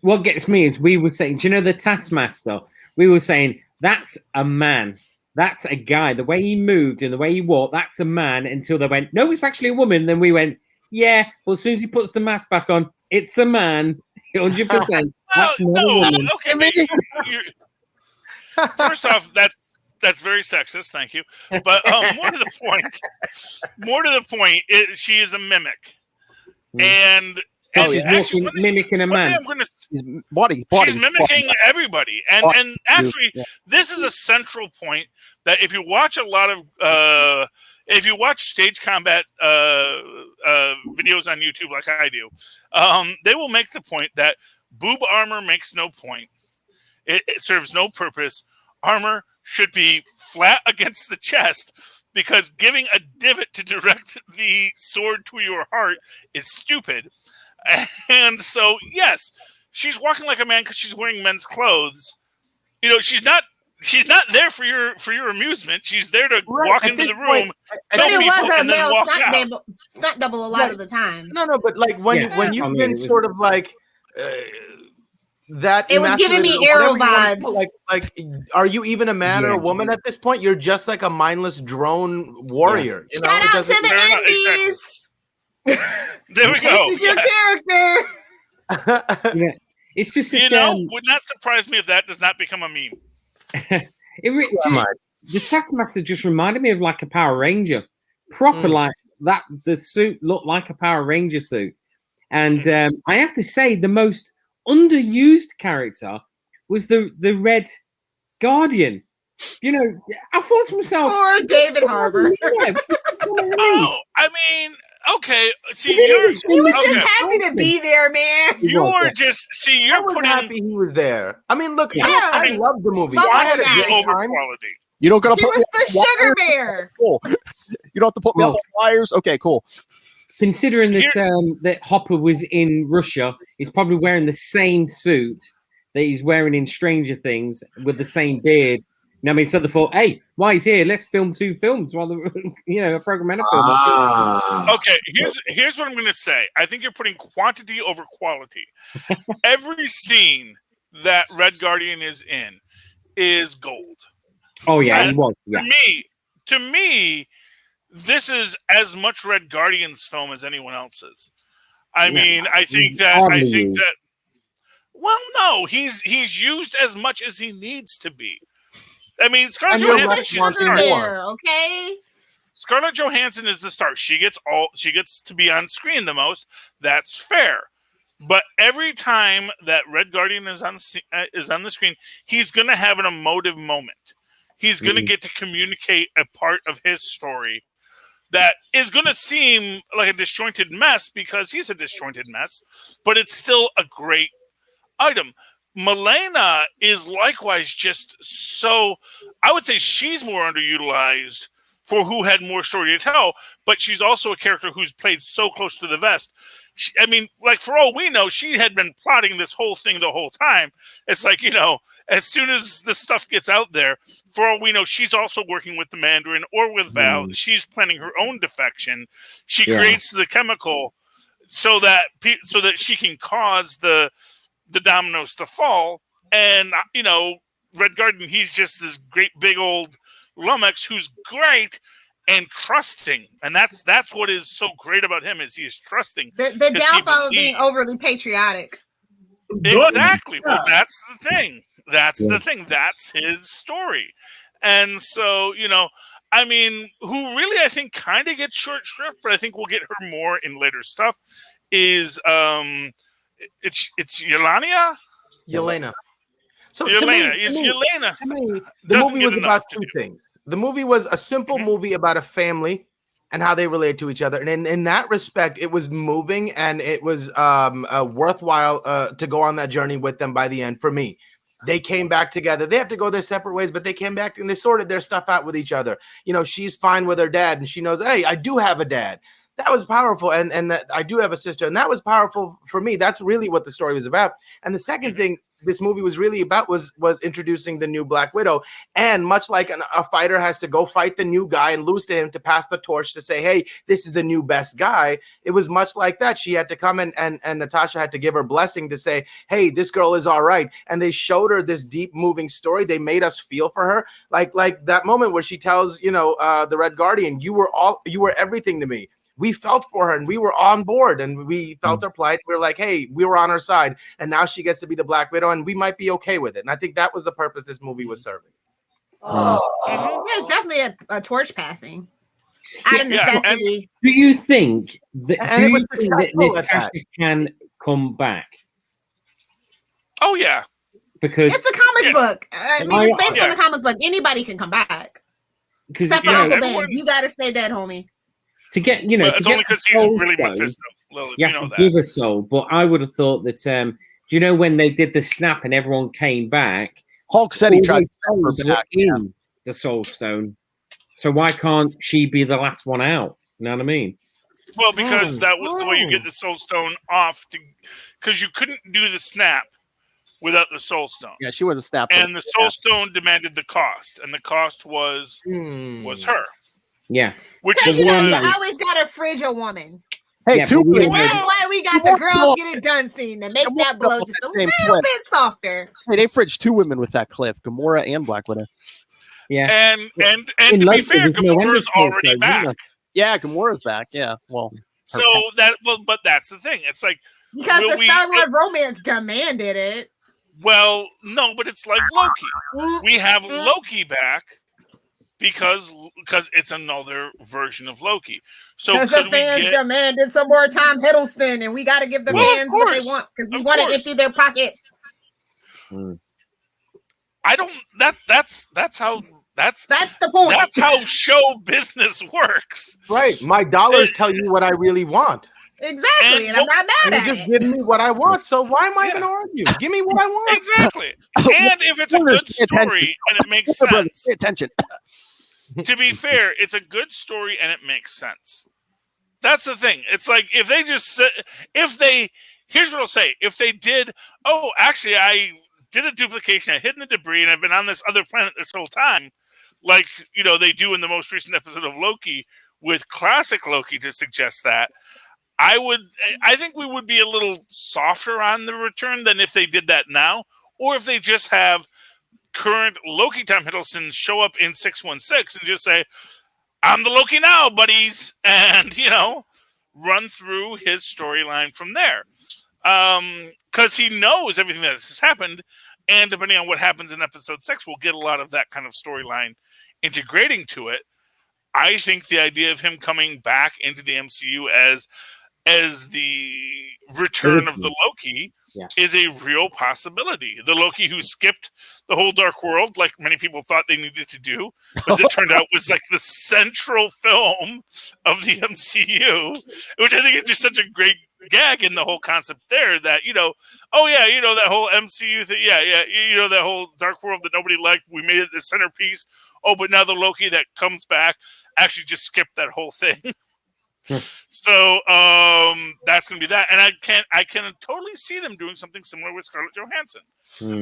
what gets me is we were saying, do you know the Taskmaster? We were saying that's a man. That's a guy. The way he moved and the way he walked, that's a man. Until they went, no, it's actually a woman. Then we went, yeah. Well, as soon as he puts the mask back on, it's a man. 100%. That's not a woman. Okay, first off, that's very sexist. Thank you. But more to the point, she is a mimic, and she's actually mimicking a man. She's mimicking everybody, and actually, this is a central point that if you watch a lot of if you watch stage combat videos on YouTube like I do, they will make the point that boob armor makes no point. It serves no purpose. Armor should be flat against the chest because giving a divot to direct the sword to your heart is stupid. And so, yes, she's walking like a man because she's wearing men's clothes. You know, she's not there for your amusement. She's there to walk into the room, but it was a male stunt double a lot of the time. No, but like when you've been sort of like that, it was giving me Arrow vibes. Like, are you even a man or a woman at this point? You're just like a mindless drone warrior. You know? Shout out to the Indies. There we go. This is your character. It's just would not surprise me if that does not become a meme. The Taskmaster just reminded me of like a Power Ranger, proper like that. The suit looked like a Power Ranger suit, and I have to say the most underused character was the Red Guardian. You know, I thought to myself, or David Harbour. Oh, I mean. Okay, see, he was just happy to be there, man. You're happy he was there. I mean, look, I love the movie. I had a good quality. You don't gotta put me the sugar bear. Cool. You don't have to put me up on wires. Okay, cool. Considering that Hopper was in Russia, he's probably wearing the same suit that he's wearing in Stranger Things with the same beard. I mean, so they thought, hey, while he's here, let's film 2 films while a program and a film. Okay, here's what I'm going to say. I think you're putting quantity over quality. Every scene that Red Guardian is in is gold. Oh yeah, he was. Yeah. To me, this is as much Red Guardian's film as anyone else's. I mean, I think that. Well, no, he's used as much as he needs to be. I mean, Scarlett Johansson is the star. She gets to be on screen the most. That's fair. But every time that Red Guardian is on the screen, he's going to have an emotive moment. He's going to get to communicate a part of his story that is going to seem like a disjointed mess because he's a disjointed mess, but it's still a great item. Milena is likewise just so, I would say she's more underutilized for who had more story to tell, but she's also a character who's played so close to the vest. I mean, like, for all we know, she had been plotting this whole thing the whole time. It's like, as soon as the stuff gets out there, for all we know, she's also working with the Mandarin or with Val. She's planning her own defection. She creates the chemical so that she can cause the dominoes to fall. And, Red Guardian, he's just this great big old lummox who's great and trusting. And that's what is so great about him is he's trusting. The downfall of being overly patriotic. Exactly. Well, that's the thing. That's the thing. That's his story. And so, I mean, who really I think kind of gets short shrift, but I think we'll get her more in later stuff, is it's Yelena. So Yelena. To me, the movie was about 2 things. The movie was a simple movie about a family and how they relate to each other. And in that respect, it was moving and it was worthwhile to go on that journey with them by the end for me. They came back together. They have to go their separate ways, but they came back and they sorted their stuff out with each other. She's fine with her dad and she knows, hey, I do have a dad. that was powerful. And that I do have a sister, and that was powerful for me. That's really what the story was about. And the second thing this movie was really about was introducing the new Black Widow. And much like a fighter has to go fight the new guy and lose to him to pass the torch to say, hey, this is the new best guy. It was much like that. She had to come and Natasha had to give her blessing to say, hey, this girl is all right. And they showed her this deep moving story. They made us feel for her. Like that moment where she tells, the Red Guardian, you were everything to me. We felt for her and we were on board and we felt her plight. We were like, hey, we were on her side. And now she gets to be the Black Widow and we might be okay with it. And I think that was the purpose this movie was serving. Yeah, it's definitely a torch passing out of necessity. Do you think that, that Natasha can come back? Oh, yeah. Because it's a comic book. I mean, it's based on a comic book. Anybody can come back. Except for Uncle Ben. You got to stay dead, homie. To get, it's only because he's really Mephisto. You have to give a soul, but I would have thought that. Do you know when they did the snap and everyone came back? Hulk said he tried to back in the Soul Stone. So why can't she be the last one out? You know what I mean? Well, because that was the way you get the Soul Stone off, because you couldn't do the snap without the Soul Stone. Yeah, she was a snap. And the Soul Stone demanded the cost, and the cost was her. Yeah. Which is you always got to fridge a woman. Hey, that's why we got the girls get it done scene to make that blow just a little bit softer. Hey, they fridged 2 women with that clip, Gamora and Black Widow. Yeah. And to be fair, Gamora's already back. Yeah, Gamora's back. Yeah. Well. But that's the thing. It's like because the Star-Lord romance demanded it. Well, no, but it's like Loki. We have Loki back. Because it's another version of Loki. So because the fans demanded some more Tom Hiddleston, and we got to give the fans what they want because we want to empty their pockets. I don't. That's the point. That's how show business works. Right. My dollars tell you what I really want. Exactly, and I'm not mad at it. Just give me what I want. So why am I going to argue? Give me what I want. Exactly. And if it's a good story and it makes sense, pay attention. To be fair, it's a good story and it makes sense. That's the thing. It's like if they just here's what I'll say. If they did, actually, I did a duplication. I hid in the debris and I've been on this other planet this whole time. Like, they do in the most recent episode of Loki with classic Loki to suggest that. I think we would be a little softer on the return than if they did that now. Or if they just have current Loki Tom Hiddleston show up in 616 and just say, I'm the Loki now, buddies, and run through his storyline from there, because he knows everything that has happened, and depending on what happens in episode 6, we'll get a lot of that kind of storyline integrating to it. I think the idea of him coming back into the MCU as the return of the Loki is a real possibility. The Loki who skipped the whole Dark World, like many people thought they needed to do, as it turned out was like the central film of the MCU, which I think is just such a great gag in the whole concept there that, that whole MCU thing, that whole Dark World that nobody liked, we made it the centerpiece. Oh, but now the Loki that comes back actually just skipped that whole thing. So that's going to be that, and I can totally see them doing something similar with Scarlett Johansson.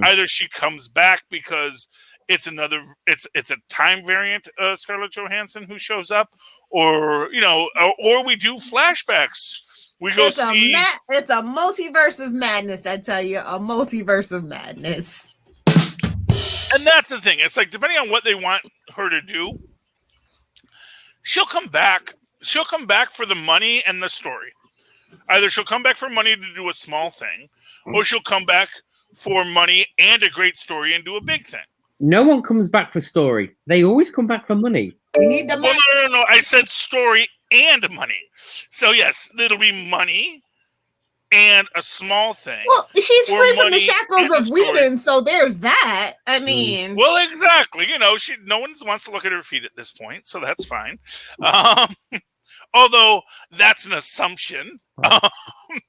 Either she comes back because it's a time variant Scarlett Johansson who shows up, or or we do flashbacks. We go see. It's a multiverse of madness. I tell you, a multiverse of madness. And that's the thing. It's like depending on what they want her to do, she'll come back. She'll come back for the money and the story. Either she'll come back for money to do a small thing, or she'll come back for money and a great story and do a big thing. No one comes back for story. They always come back for money. We need the money. No. I said story and money. So yes, it'll be money and a small thing. Well, she's free from the shackles of Whedon, so there's that. I mean, well, exactly. No one wants to look at her feet at this point, so that's fine. Although that's an assumption,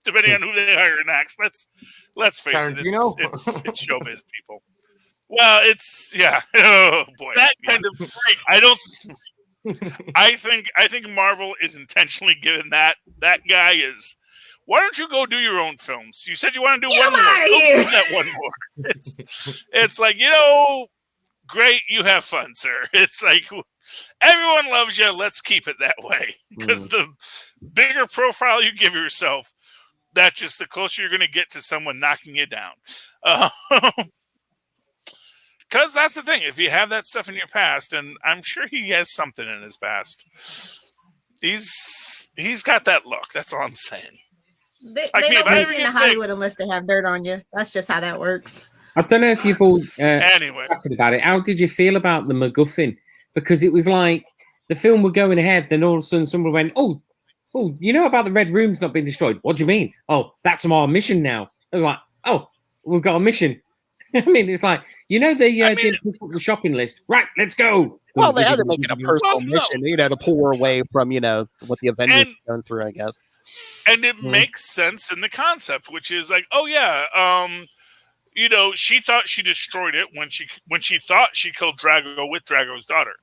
depending on who they hire next. Let's face it, it's showbiz people. Well, it's Oh boy, that kind of freak. I think Marvel is intentionally giving that guy is. Why don't you go do your own films? You said you want to do one more. Go do that one more. It's like, great, you have fun, sir. It's like everyone loves you. Let's keep it that way. Because the bigger profile you give yourself, that's just the closer you're going to get to someone knocking you down. Because that's the thing. If you have that stuff in your past, and I'm sure he has something in his past, he's got that look. That's all I'm saying. They don't let you into Hollywood unless they have dirt on you. That's just how that works. I don't know if you've all anyway chatted about it. How did you feel about the MacGuffin? Because it was like the film were going ahead, then all of a sudden someone went, "Oh, you know about the Red Room's not being destroyed? What do you mean? Oh, that's our mission now." I was like, "Oh, we've got a mission." I mean, it's like, didn't pick up the shopping list. Right, let's go. Well, they had to make it a personal mission, to pull her away from, what the Avengers have gone through, I guess. And it makes sense in the concept, which is like, oh yeah, she thought she destroyed it when she thought she killed Drago with Drago's daughter,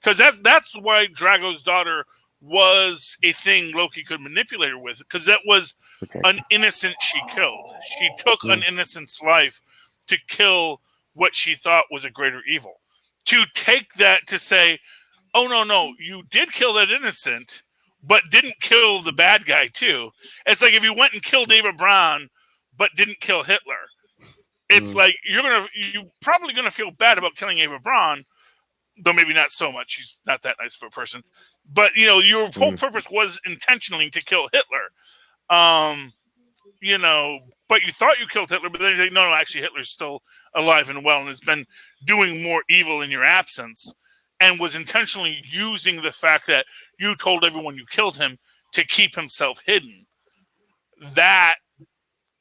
because that's why Drago's daughter was a thing Loki could manipulate her with, because that was an innocent she killed. She took an innocent's life to kill what she thought was a greater evil. To take that to say, oh no, you did kill that innocent, but didn't kill the bad guy too. It's like if you went and killed Eva Braun, but didn't kill Hitler. It's like you're probably gonna feel bad about killing Eva Braun, though maybe not so much. She's not that nice of a person. But your whole purpose was intentionally to kill Hitler. But you thought you killed Hitler, but then you're like, no, actually Hitler's still alive and well and has been doing more evil in your absence, and was intentionally using the fact that you told everyone you killed him to keep himself hidden. That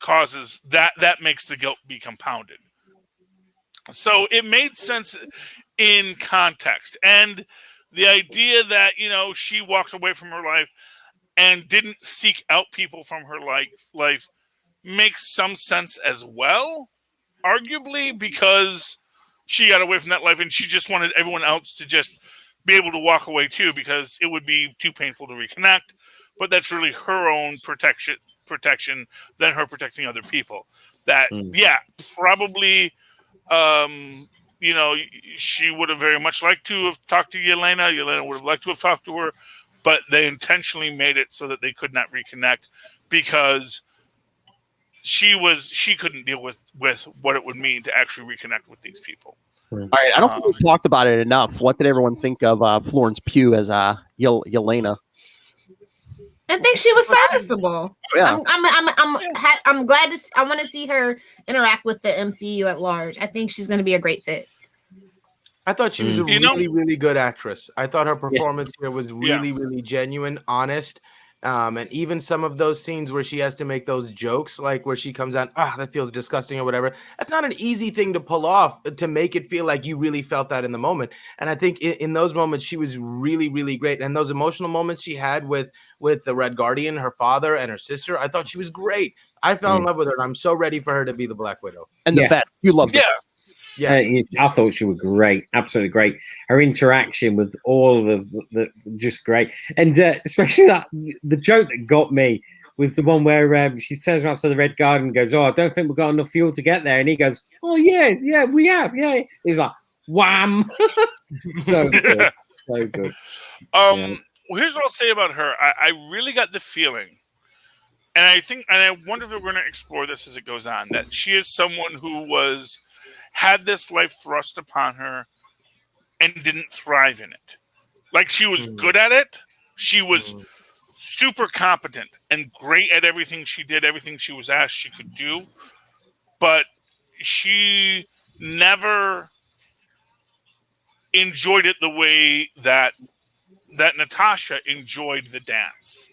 causes that makes the guilt be compounded. So it made sense in context. And the idea that, she walked away from her life and didn't seek out people from her life makes some sense as well, arguably, because she got away from that life and she just wanted everyone else to just be able to walk away too, because it would be too painful to reconnect. But that's really her own protection than her protecting other people. That, probably, she would have very much liked to have talked to Yelena. Yelena would have liked to have talked to her, but they intentionally made it so that they could not reconnect, because she couldn't deal with what it would mean to actually reconnect with these people. All right, I don't think we talked about it enough. What did everyone think of Florence Pugh as Yelena? I think she was serviceable. Yeah. I'm glad to. I want to see her interact with the MCU at large. I think she's going to be a great fit. I thought she was a really, really good actress. I thought her performance here was really, really genuine, honest. And even some of those scenes where she has to make those jokes, like where she comes out, that feels disgusting or whatever. That's not an easy thing to pull off, to make it feel like you really felt that in the moment. And I think in those moments, she was really, really great. And those emotional moments she had with the Red Guardian, her father and her sister, I thought she was great. I fell in love with her, and I'm so ready for her to be the Black Widow. And the vet, you loved it. Yeah, I thought she was great, absolutely great. Her interaction with all of the just great, and especially that the joke that got me was the one where she turns around to the Red Guardian and goes, "Oh, I don't think we've got enough fuel to get there," and he goes, "Oh yeah, we have, yeah." He's like, "Wham!" So good, so good. Well, here's what I'll say about her. I really got the feeling, and I wonder if we're going to explore this as it goes on, that she is someone who had this life thrust upon her and didn't thrive in it. Like, she was good at it. She was super competent and great at everything she did, everything she was asked she could do. But she never enjoyed it the way that Natasha enjoyed the dance.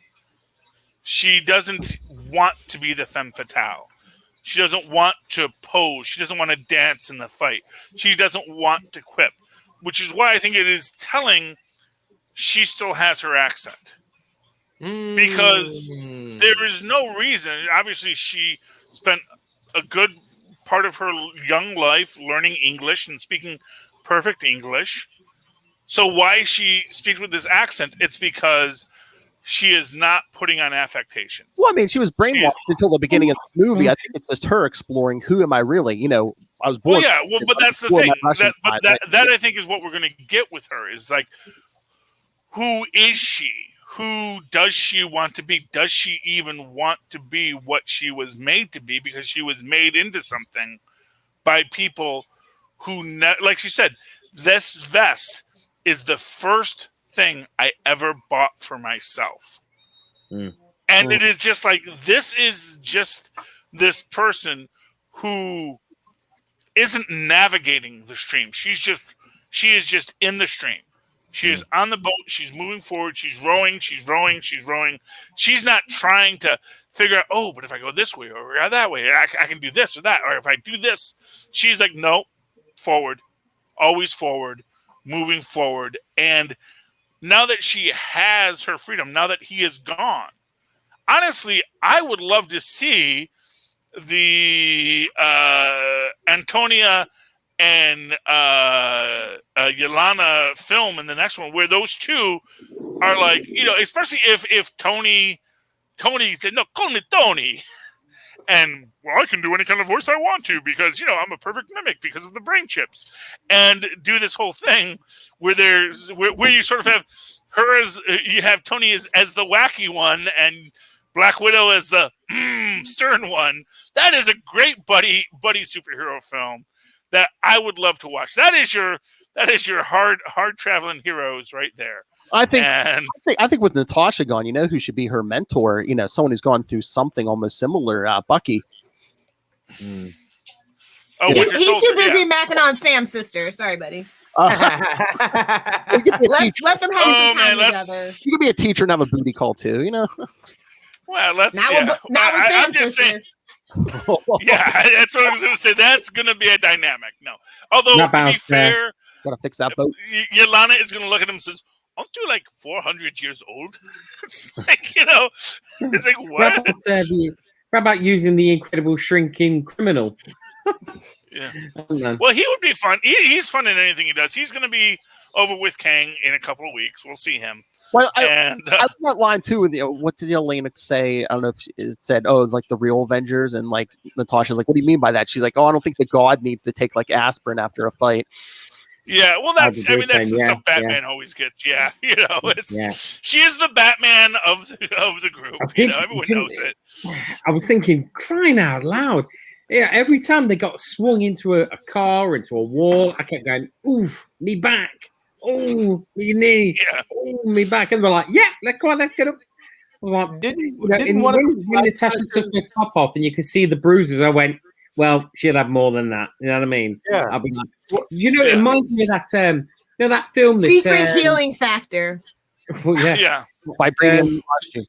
She doesn't want to be the femme fatale. She doesn't want to pose. She doesn't want to dance in the fight. She doesn't want to quip, which is why I think it is telling she still has her accent. Because there is no reason. Obviously, she spent a good part of her young life learning English and speaking perfect English. So why she speaks with this accent? It's because she is not putting on affectations. Well, I mean, she was brainwashed until the beginning of this movie. I think it's just her exploring, who am I really? You know, I was born. Well, yeah, well, but that's the thing. That I think is what we're going to get with her is like, who is she? Who does she want to be? Does she even want to be what she was made to be? Because she was made into something by people who, like she said, this vest is the first thing I ever bought for myself. And it is just like, this is just this person who isn't navigating the stream. She is just in the stream. She is on the boat. She's moving forward. She's rowing. She's rowing. She's rowing. She's not trying to figure out, oh, but if I go this way or that way, I can do this or that. Or if I do this, she's like, no, forward, always forward, moving forward. And now that she has her freedom, now that he is gone, honestly, I would love to see the Antonia and Yelena film in the next one, where those two are like, you know, especially if Tony said, no, call me Tony. And, well, I can do any kind of voice I want to because, you know, I'm a perfect mimic because of the brain chips. And do this whole thing where where you sort of have her as, you have Tony as the wacky one and Black Widow as the stern one. That is a great buddy superhero film that I would love to watch. That is your hard traveling heroes right there. I think with Natasha gone, you know who should be her mentor? You know, someone who's gone through something almost similar. Bucky. Oh, he's too busy macking on Sam's sister. Sorry, buddy. Let them have some time together. You could be a teacher and have a booty call too. You know. Well, I'm just saying. Yeah, that's what I was going to say. That's going to be a dynamic. No, although to be fair, gotta fix that boat. Yelena is going to look at him and says, "Aren't you like 400 years old?" It's like, you know, it's like, what? What about using the incredible shrinking criminal? Yeah. Well, he would be fun. He's fun in anything he does. He's going to be over with Kang in a couple of weeks. We'll see him. Well, I love that line too. With what did Elena say? I don't know if she said, "Oh, it's like the real Avengers," and like Natasha's like, "What do you mean by that?" She's like, "Oh, I don't think the God needs to take like aspirin after a fight." Yeah, well, that's the stuff Batman always gets. Yeah, you know, she is the Batman of the group. You know, everyone knows it. I was thinking, crying out loud. Yeah, every time they got swung into a car, into a wall, I kept going, "Oof, me back! Oh, me knee! Yeah. Oh, me back!" And they're like, "Yeah, let's get up." Like, when Natasha took her top off and you could see the bruises, I went, "Well, she'll have more than that." You know what I mean? Yeah. I'll be like, it reminds me of that that film, Secret Healing Factor. Well, yeah. Vibranium costume.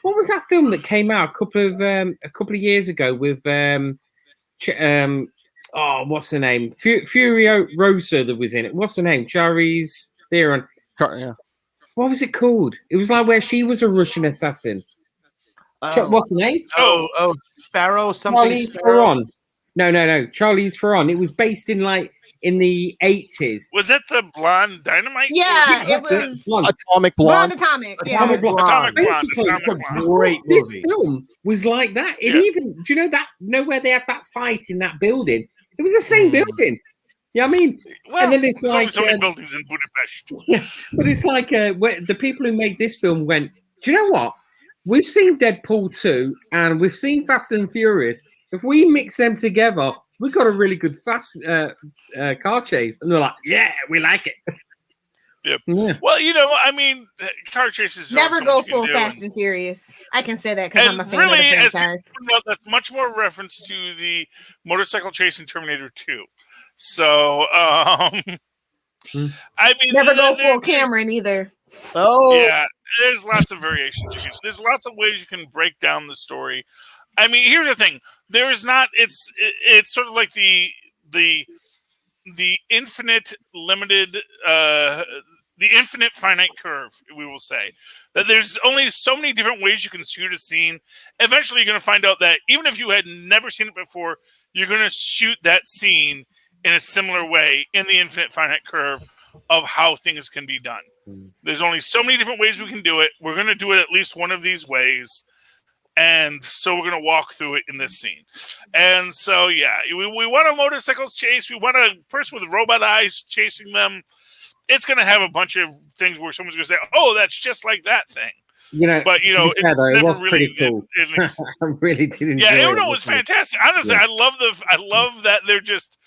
What was that film that came out a couple of years ago with what's her name? Furiosa that was in it. What's her name? Charlize Theron. Yeah. What was it called? It was like where she was a Russian assassin. What's her name? Oh, Sparrow something. Charlize Theron. No. Charlize Theron. It was based in the 80s. Was it the Blonde Dynamite? Yeah, it was Atomic Blonde. Atomic Blonde. Basically, Great movie. This film was like that. It even, do you know that? Where they had that fight in that building? It was the same building. Yeah, I mean, well, and then it's like so many buildings in Budapest. Yeah, but it's like the people who made this film went, do you know what? We've seen Deadpool 2 and we've seen Fast and Furious. If we mix them together, we've got a really good fast car chase. And they're like, yeah, we like it. Yep. Yeah. Well, you know, I mean, car chases never go full Fast and Furious. I can say that because I'm a fan of the franchise. That's much more reference to the motorcycle chase in Terminator 2. So, I mean, never go full Cameron either. Oh, yeah. There's lots of variations. There's lots of ways you can break down the story. I mean, here's the thing: there is not. It's sort of like the infinite limited, the infinite finite curve. We will say that there's only so many different ways you can shoot a scene. Eventually, you're going to find out that even if you had never seen it before, you're going to shoot that scene in a similar way in the infinite finite curve of how things can be done. There's only so many different ways we can do it. We're going to do it at least one of these ways. And so we're going to walk through it in this scene. And so, yeah, we want a motorcycles chase. We want a person with robot eyes chasing them. It's going to have a bunch of things where someone's going to say, oh, that's just like that thing. But, it's it never was really... pretty cool. I really did enjoy it. Yeah, it was fantastic. Honestly, I love that they're just...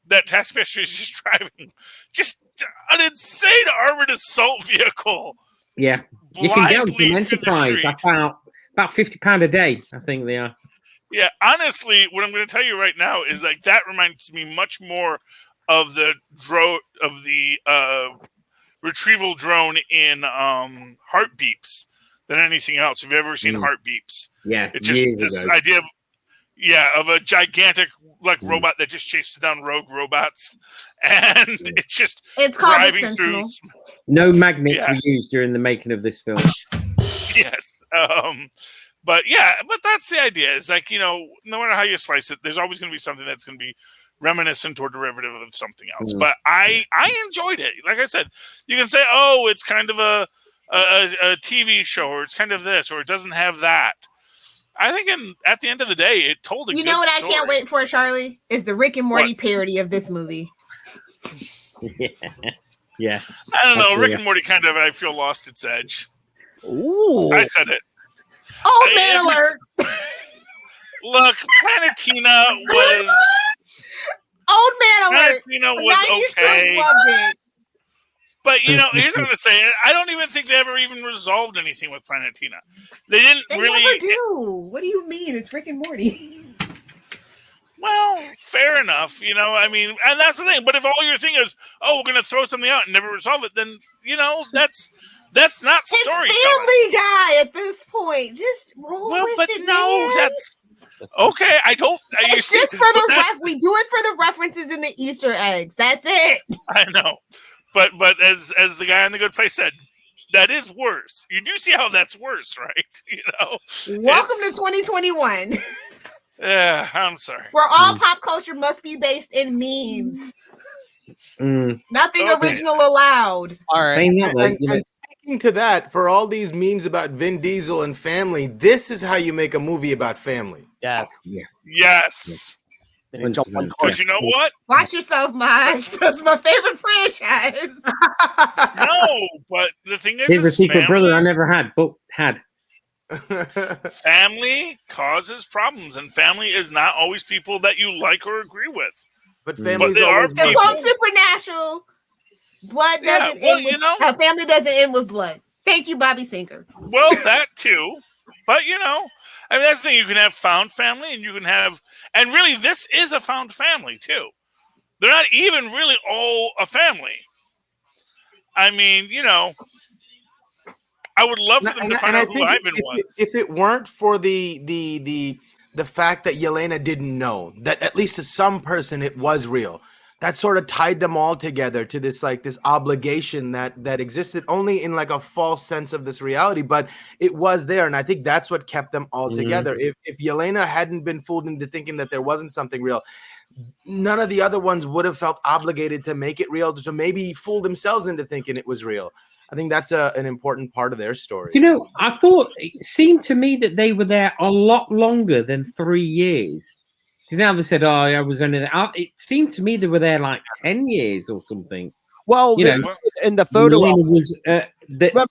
That Taskmaster is just driving just an insane armored assault vehicle. Yeah. You can get them from Enterprise. About £50 a day, I think they are. Yeah, honestly, what I'm going to tell you right now is like that reminds me much more of the retrieval drone in Heart Beeps than anything else. Have you ever seen Heart Beeps? Yeah, it's just this idea of a gigantic robot that just chases down rogue robots, and it's driving through. No magnets were used during the making of this film. Yes. But that's the idea. Is like, no matter how you slice it, there's always going to be something that's going to be reminiscent or derivative of something else. But I enjoyed it. Like I said, you can say, oh, it's kind of a TV show, or it's kind of this, or it doesn't have that. I think at the end of the day, it told a good know what story. I can't wait for, Charlie? Is the Rick and Morty parody of this movie. Yeah. I don't know. Rick and Morty kind of, I feel, lost its edge. Ooh. I said it. Oh, man alert. Look, Planetina was... Old man alert. Planetina was okay. Loved it. But, here's what I'm going to say. I don't even think they ever even resolved anything with Planetina. They really... never do. What do you mean? It's Rick and Morty. Well, fair enough. And that's the thing. But if all your thing is, oh, we're going to throw something out and never resolve it, then, that's not storytelling. It's Family Guy at this point. Just roll with it, man. That's... Okay, I don't... It's just for the... We do it for the references in the Easter eggs. That's it. I know. But as the guy in The Good Place said, that is worse. You do see how that's worse, right? Welcome to 2021. Yeah, I'm sorry. Where all pop culture must be based in memes. Nothing original allowed. All right. And speaking to that, for all these memes about Vin Diesel and family, this is how you make a movie about family. Yes. Yeah. Yes. Because you know what? Watch yourself, Miles. That's my favorite franchise. No, but the thing is, here's a secret brother I never had, but had. Family causes problems, and family is not always people that you like or agree with. But family supernatural. Blood doesn't end with family doesn't end with blood. Thank you, Bobby Sinker. Well, that too. But that's the thing. You can have found family, and you can have, and really, this is a found family too. They're not even really all a family. I mean, I would love for them to find out who Ivan was. If it weren't for the fact that Yelena didn't know, that at least to some person it was real, that sort of tied them all together to this obligation that existed only in a false sense of this reality, but it was there, and I think that's what kept them all together. If Yelena hadn't been fooled into thinking that there wasn't something real, none of the other ones would have felt obligated to make it real, to maybe fool themselves into thinking it was real. I think that's an important part of their story. I thought it seemed to me that they were there a lot longer than 3 years. Now they said, "Oh, I was only there." It seemed to me they were there 10 years or something. Well, in the photo,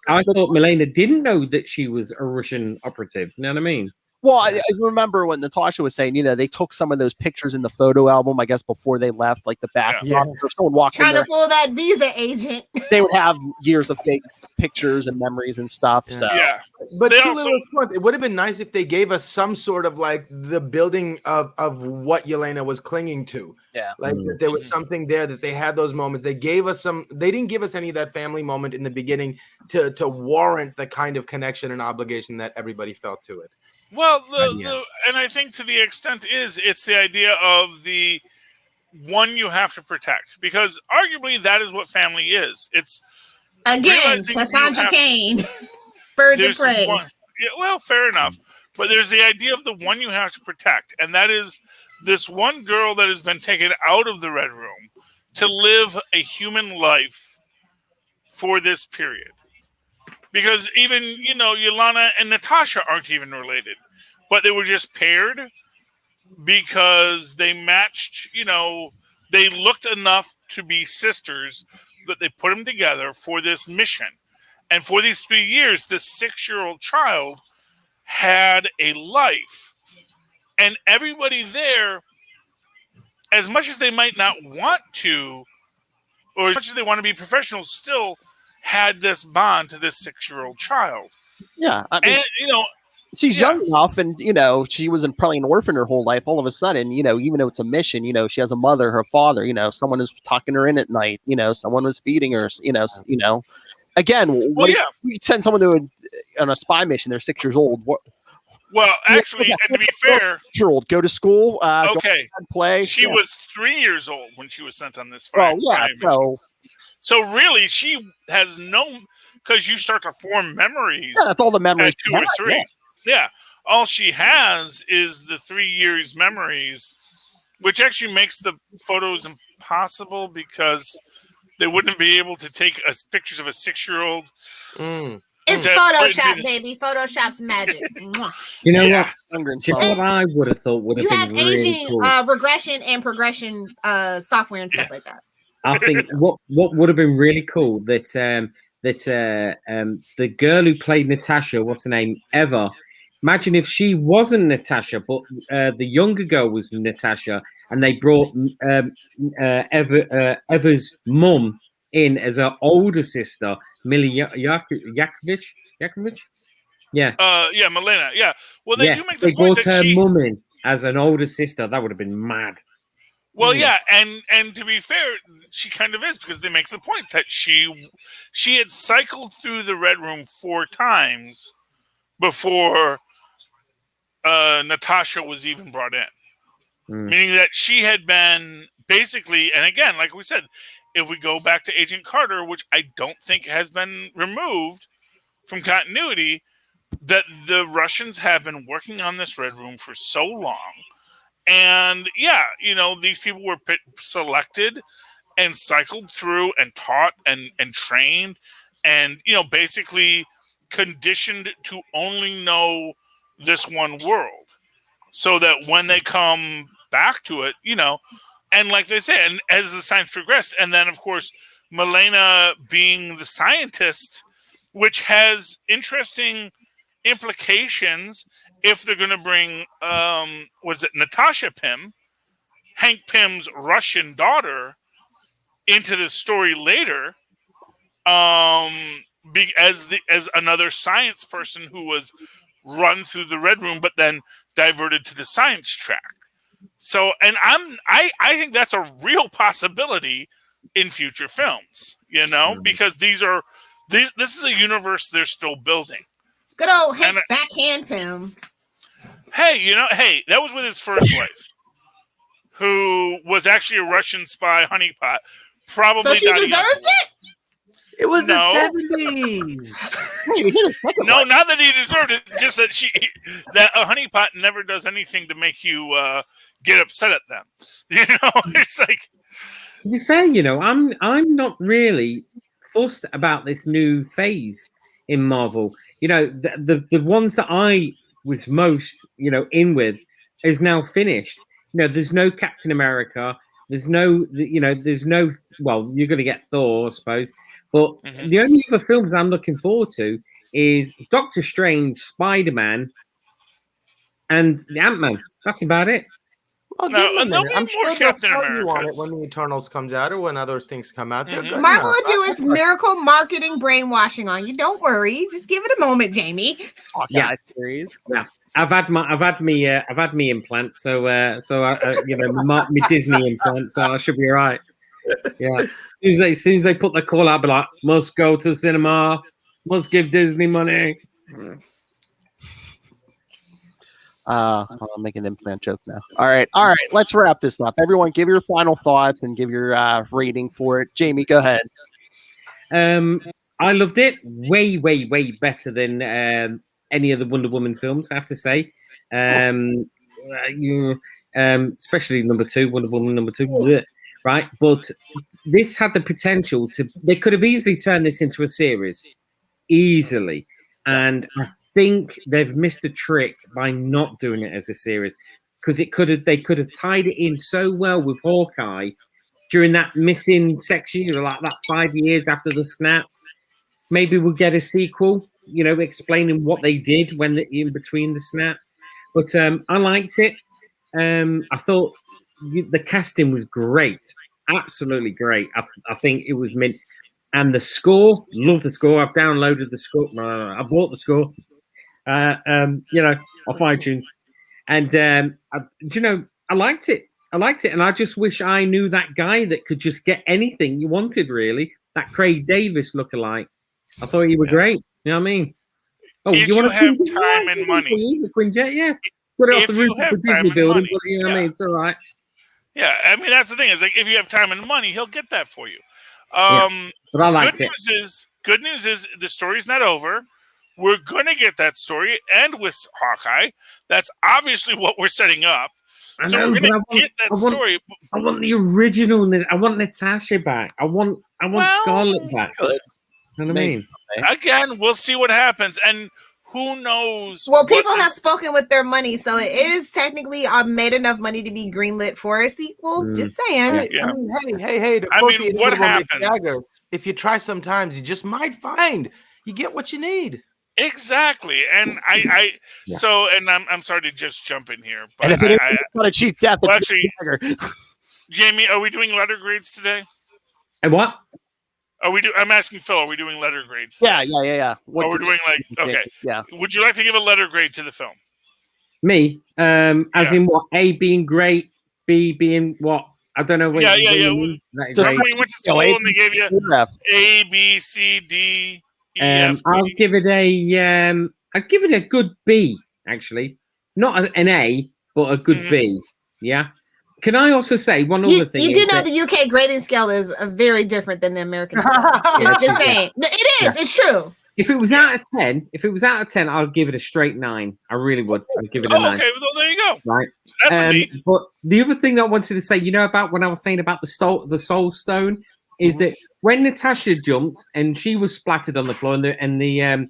I thought Milena didn't know that she was a Russian operative. You know what I mean? Well, I remember when Natasha was saying, they took some of those pictures in the photo album, I guess, before they left, like the backdrop. If someone walked in there, trying to fool that visa agent. They would have years of fake pictures and memories and stuff. So, but it would have been nice if they gave us some sort of the building of what Yelena was clinging to. Yeah, that there was something there, that they had those moments. They gave us some. They didn't give us any of that family moment in the beginning to warrant the kind of connection and obligation that everybody felt to it. Well, and I think to the extent it's the idea of the one you have to protect, because arguably that is what family is. It's again Cassandra Cain, birds of prey. Well, fair enough, but there's the idea of the one you have to protect, and that is this one girl that has been taken out of the Red Room to live a human life for this period. Because even, Yelena and Natasha aren't even related. But they were just paired because they matched, they looked enough to be sisters that they put them together for this mission. And for these 3 years, this 6-year-old child had a life. And everybody there, as much as they might not want to, or as much as they want to be professionals, still had this bond to this 6-year-old child. Yeah. I mean, and, she's young enough, and she was probably an orphan her whole life. All of a sudden, even though it's a mission, she has a mother, her father, someone is tucking her in at night, someone was feeding her, Again, what do you send someone to on a spy mission? They're 6 years old. Well, actually, and to be fair, 6-year-old go to school. Okay, go play. She was 3 years old when she was sent on this spy mission. So really, she has no, because you start to form memories. Yeah, that's all the memories. At 2 or 3. Yeah. All she has is the 3 years memories, which actually makes the photos impossible because they wouldn't be able to take pictures of a 6-year-old. It's Photoshop, baby. Photoshop's magic. You know what I would have thought would have been really aging, cool. regression and progression software and stuff like that. I think what would have been really cool that the girl who played Natasha, what's her name, Eva. Imagine if she wasn't Natasha, but the younger girl was Natasha, and they brought Eva's mum in as her older sister, Millie Yakovich. Yeah. Yeah, Milena. Yeah. Well, they do make the they point brought that her mum in as an older sister. That would have been mad. Well, yeah, and to be fair, she kind of is, because they make the point that she had cycled through the Red Room 4 times before Natasha was even brought in. Meaning that she had been basically, and again, like we said, if we go back to Agent Carter, which I don't think has been removed from continuity, that the Russians have been working on this Red Room for so long. And these people were selected and cycled through and taught and trained and, basically conditioned to only know this one world, so that when they come back to it, and like they say, and as the science progressed, and then of course, Milena being the scientist, which has interesting implications if they're going to bring, Natasha Pym, Hank Pym's Russian daughter, into the story later, as another science person who was run through the Red Room, but then diverted to the science track. So, and I think that's a real possibility in future films, because this is a universe they're still building. Good old Hank Backhand Pym. Hey, that was with his first wife, who was actually a Russian spy honeypot. Probably so she deserved it? It was the 70s. No, not that he deserved it. Just that a honeypot never does anything to make you get upset at them. It's like. To be fair, I'm not really fussed about this new phase in Marvel. The ones that I was most, in with is now finished. There's no Captain America. There's no, well, you're going to get Thor, I suppose. But the only other films I'm looking forward to is Doctor Strange, Spider-Man, and Ant-Man. That's about it. Well, I'm sure Captain America on it when the Eternals comes out or when other things come out. Marvel will do its miracle marketing brainwashing on you. Don't worry. Just give it a moment, Jamie. Yeah, series. Yeah. I've had me implant, so my Disney implant, so I should be all right. Yeah. As soon as they put the call out, I'll be like, must go to the cinema, must give Disney money. I'll make an implant joke now. All right. Let's wrap this up. Everyone, give your final thoughts and give your rating for it. Jamie, go ahead. I loved it. Way, way, way better than any of the Wonder Woman films, I have to say. Especially number 2, Wonder Woman number 2. right? But this had the potential to. They could have easily turned this into a series, easily, and I think they've missed a trick by not doing it as a series because they could have tied it in so well with Hawkeye during that missing section, like that 5 years after the snap. Maybe we'll get a sequel, explaining what they did in between the snap. But I liked it. I thought the casting was great, absolutely great. I think it was mint. And the score, love the score. I've downloaded the score. I bought the score, off iTunes. And I liked it. And I just wish I knew that guy that could just get anything you wanted, really. That Craig Davis lookalike. I thought he was great. You know what I mean? Oh, if you want have time and money. He's a Quinjet, yeah. Put it off the roof of the Disney building, but you know what I mean? It's all right. Yeah, I mean, that's the thing. Is like if you have time and money, he'll get that for you. But I liked it. Good news is the story's not over. We're going to get that story, and with Hawkeye, that's obviously what we're setting up. So we're going to get that story. I want the original. I want Natasha back. I want Scarlet back. Good. You know what I mean? Again, we'll see what happens, and who knows? Well, people have spoken with their money, so it is technically made enough money to be greenlit for a sequel. Just saying. Yeah. Hey. What happens? If you try sometimes, you just might find you get what you need. Exactly, and I'm sorry to just jump in here, but and if it's not a cheap death, well, actually, Jamie, are we doing letter grades today? And what? I'm asking Phil. Are we doing letter grades today? Yeah. What we're doing okay. Yeah. Would you like to give a letter grade to the film? Me, as in what? A being great, B being what? I don't know what. Yeah. Just when you went to school and they gave you A, B, C, D, E, F, I'll give it a good B, actually. Not an A, but a good B. Yeah. Can I also say one other thing? You do know the UK grading scale is very different than the American scale. Just saying. It is. It's true. If it was out of 10, I'll give it a straight 9. I really would. I'd give it a 9. Okay, well, there you go. Right. That's but the other thing that I wanted to say, about when I was saying about the Soul Stone, is that when Natasha jumped and she was splattered on the floor, and the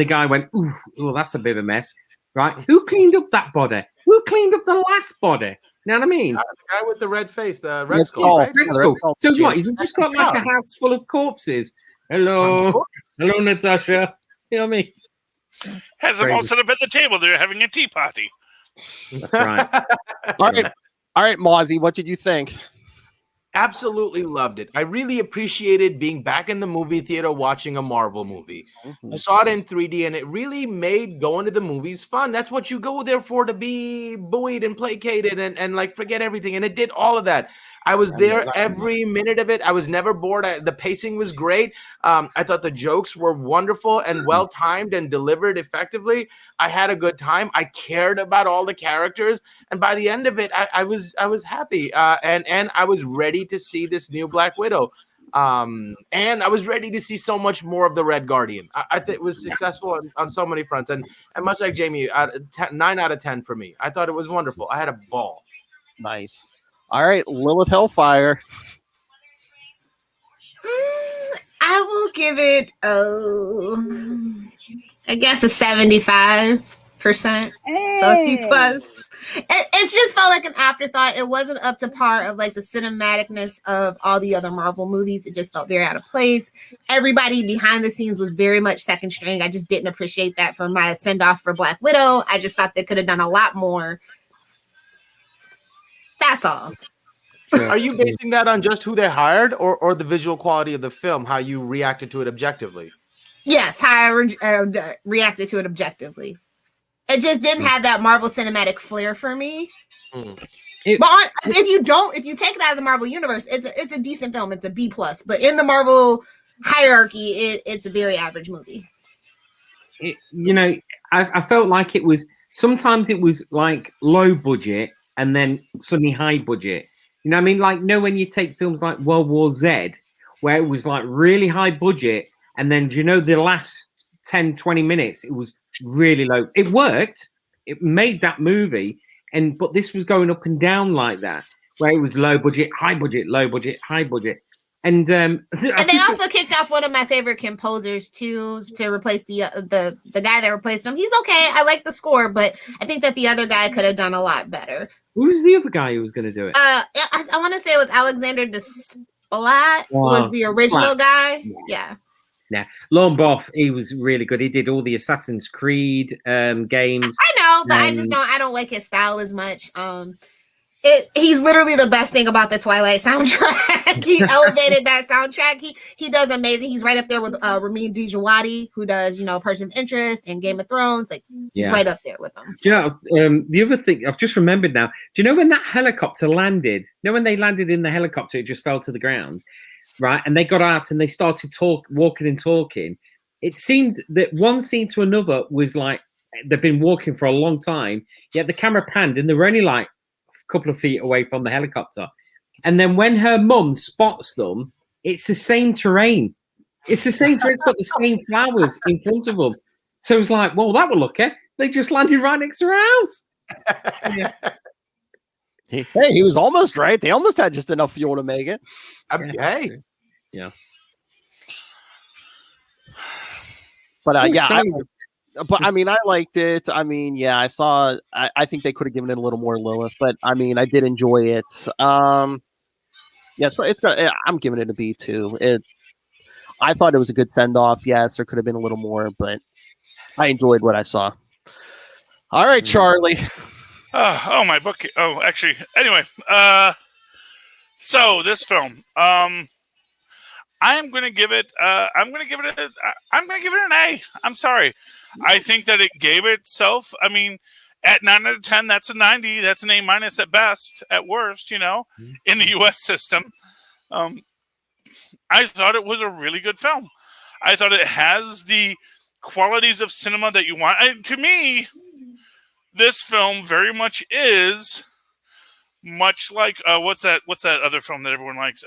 guy went, "Ooh, that's a bit of a mess." Right? Who cleaned up that body? Who cleaned up the last body? You know what I mean? The guy with the red face, the Red Skull. Right? Red Skull. So what? He's just got like a house full of corpses. Hello, Natasha. You know what I mean? Has them all set up at the table. They're having a tea party. That's right. All right, Mozzie, what did you think? Absolutely loved it. I really appreciated being back in the movie theater watching a Marvel movie. I saw it in 3D, and it really made going to the movies fun. That's what you go there for, to be buoyed and placated and like forget everything. And it did all of that. I was there every minute of it. I was never bored. The pacing was great. I thought the jokes were wonderful and well-timed and delivered effectively. I had a good time. I cared about all the characters. And by the end of it, I was happy. And I was ready to see this new Black Widow. And I was ready to see so much more of the Red Guardian. I think it was successful on so many fronts. And much like Jamie, 9 out of 10 for me. I thought it was wonderful. I had a ball. Nice. All right, Lilith Hellfire. I will give it, I guess a 75%. So a C plus. It just felt like an afterthought. It wasn't up to par of like the cinematicness of all the other Marvel movies. It just felt very out of place. Everybody behind the scenes was very much second string. I just didn't appreciate that for my send off for Black Widow. I just thought they could have done a lot more. That's all. Are you basing that on just who they hired or the visual quality of the film, how you reacted to it objectively? Yes, how I reacted to it objectively. It just didn't have that Marvel cinematic flair for me. But if you take it out of the Marvel universe, it's a decent film. It's a B+. But in the Marvel hierarchy, it's a very average movie. I felt like it was sometimes it was like low budget and then suddenly high budget. You know what I mean? Like, when you take films like World War Z, where it was like really high budget, and then, the last 10, 20 minutes, it was really low. It worked. It made that movie. But this was going up and down like that. where it was low budget, high budget, low budget, high budget. And they also kicked off one of my favorite composers too to replace the guy that replaced him. He's okay. I like the score, but I think that the other guy could have done a lot better. Who's the other guy who was going to do it? I want to say it was Alexander Desplat was the original guy. Yeah. Lomboff, he was really good. He did all the Assassin's Creed games. I know, but I don't like his style as much. He's literally the best thing about the Twilight soundtrack. He elevated that soundtrack. He does amazing. He's right up there with Ramin Djawadi, who does Person of Interest and Game of Thrones. Like he's right up there with them. Do you know the other thing I've just remembered now? Do you know when that helicopter landed? You know when they landed in the helicopter, it just fell to the ground, right? And they got out and they started walking and talking. It seemed that one scene to another was like they've been walking for a long time. Yet the camera panned and they were only like couple of feet away from the helicopter, and then when her mum spots them, it's the same terrain. It's the same terrain. It's got the same flowers in front of them. So it's like, well, that will look it. They just landed right next to her house. Yeah. Hey, he was almost right. They almost had just enough fuel to make it. Hey, yeah. But yeah. But I mean, I liked it. I mean, yeah, I think they could have given it a little more Lilith, but I mean, I did enjoy it. Yes, but I'm giving it a B too. I thought it was a good send off. Yes, there could have been a little more, but I enjoyed what I saw. All right, Charlie. Oh, my book. Oh, actually, anyway. So this film, I'm going to give it. I'm going to give it an A. I'm sorry. I think that it gave itself. I mean, at 9 out of 10, that's a 90. That's an A- at best. At worst, in the U.S. system. I thought it was a really good film. I thought it has the qualities of cinema that you want. To me, this film very much is much like what's that other film that everyone likes?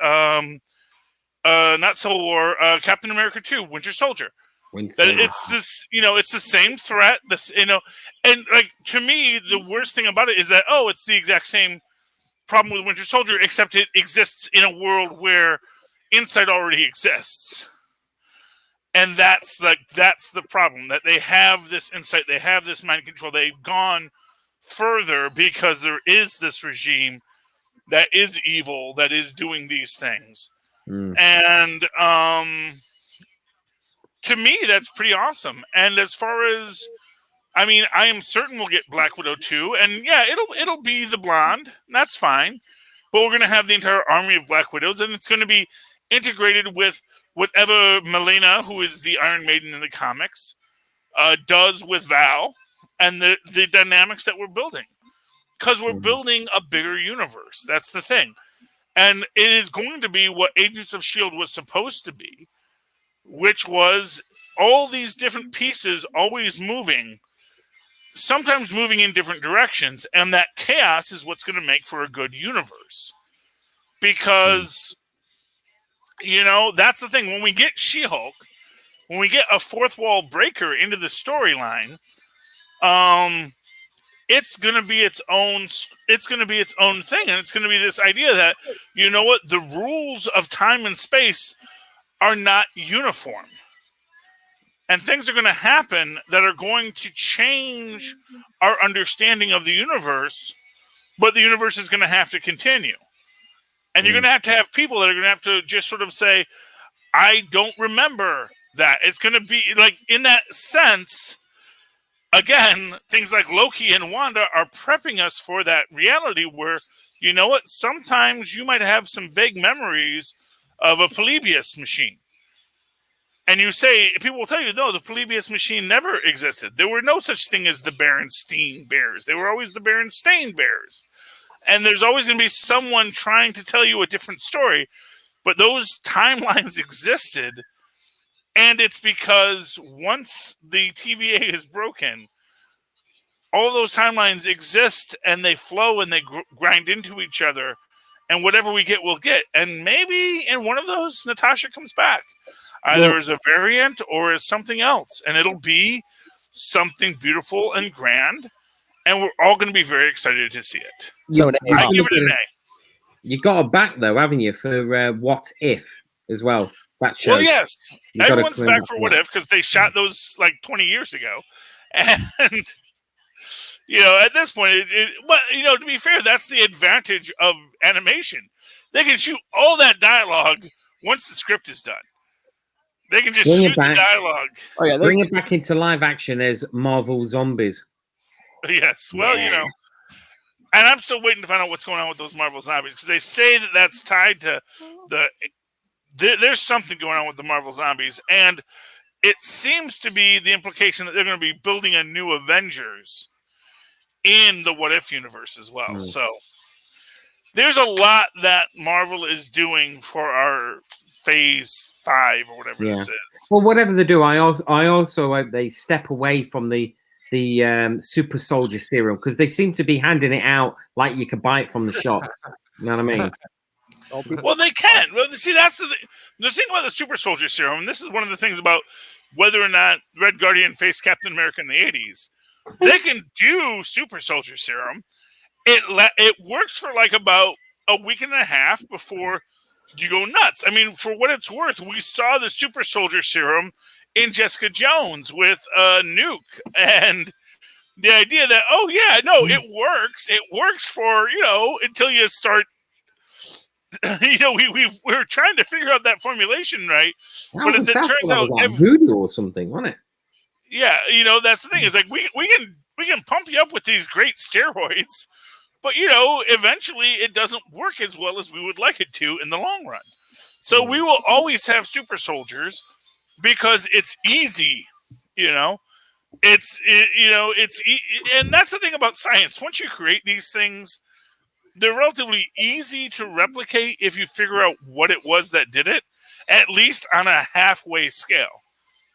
Not Civil War, Captain America 2, Winter Soldier. It's this, it's the same threat. This, and like to me, the worst thing about it is that it's the exact same problem with Winter Soldier, except it exists in a world where insight already exists, and that's the problem, that they have this insight, they have this mind control, they've gone further because there is this regime that is evil, that is doing these things. And to me, that's pretty awesome. And as far as, I mean, I am certain we'll get Black Widow 2, and yeah, it'll be the blonde. That's fine, but we're gonna have the entire army of Black Widows, and it's going to be integrated with whatever Melina, who is the Iron Maiden in the comics, does with Val, and the dynamics that we're building, because we're building a bigger universe. That's the thing. And it is going to be what Agents of S.H.I.E.L.D. was supposed to be, which was all these different pieces always moving, sometimes moving in different directions. And that chaos is what's going to make for a good universe. Because, that's the thing. When we get She-Hulk, when we get a fourth wall breaker into the storyline, it's going to be its own. It's going to be its own thing, and it's going to be this idea that the rules of time and space are not uniform, and things are going to happen that are going to change our understanding of the universe. But the universe is going to have to continue, and you're going to have people that are going to have to just sort of say, "I don't remember that." It's going to be like, in that sense. Again, things like Loki and Wanda are prepping us for that reality where, sometimes you might have some vague memories of a Polybius machine. And people will tell you, no, the Polybius machine never existed. There were no such thing as the Berenstain Bears. They were always the Berenstain Bears. And there's always going to be someone trying to tell you a different story. But those timelines existed. And it's because once the TVA is broken, all those timelines exist and they flow and they grind into each other. And whatever we get, we'll get. And maybe in one of those, Natasha comes back. Either as a variant or as something else. And it'll be something beautiful and grand. And we're all going to be very excited to see it. So I give it an A. You got a back though, haven't you, for What If as well? That show. Well, yes, You gotta everyone's claim back that for for What that. If because they shot those like 20 years ago, and at this point, but to be fair, that's the advantage of animation. They can shoot all that dialogue once the script is done. They can just Bring it shoot the back. dialogue. Oh yeah, Bring it back into live action as Marvel Zombies. Yes, well, Yeah. and I'm still waiting to find out what's going on with those Marvel Zombies because they say that that's tied to there's something going on with the Marvel Zombies, and it seems to be the implication that they're going to be building a new Avengers in the What If universe as well. So there's a lot that Marvel is doing for our Phase 5 or whatever this is. Well, whatever they do, I also hope they step away from the super soldier serum because they seem to be handing it out like you could buy it from the shop. You know what I mean? Well, they can. Well, see, that's the thing about the super soldier serum. And this is one of the things about whether or not Red Guardian faced Captain America in the 80s. They can do super soldier serum. It works for like about a week and a half before you go nuts. I mean, for what it's worth, we saw the super soldier serum in Jessica Jones with Nuke, and the idea that it works. It works for until you start. We're trying to figure out that formulation right, but as it turns out, voodoo or something, wasn't it? Yeah, that's the thing. Is like we can pump you up with these great steroids, but eventually it doesn't work as well as we would like it to in the long run. So we will always have super soldiers because it's easy. It's and that's the thing about science. Once you create these things, they're relatively easy to replicate if you figure out what it was that did it, at least on a halfway scale.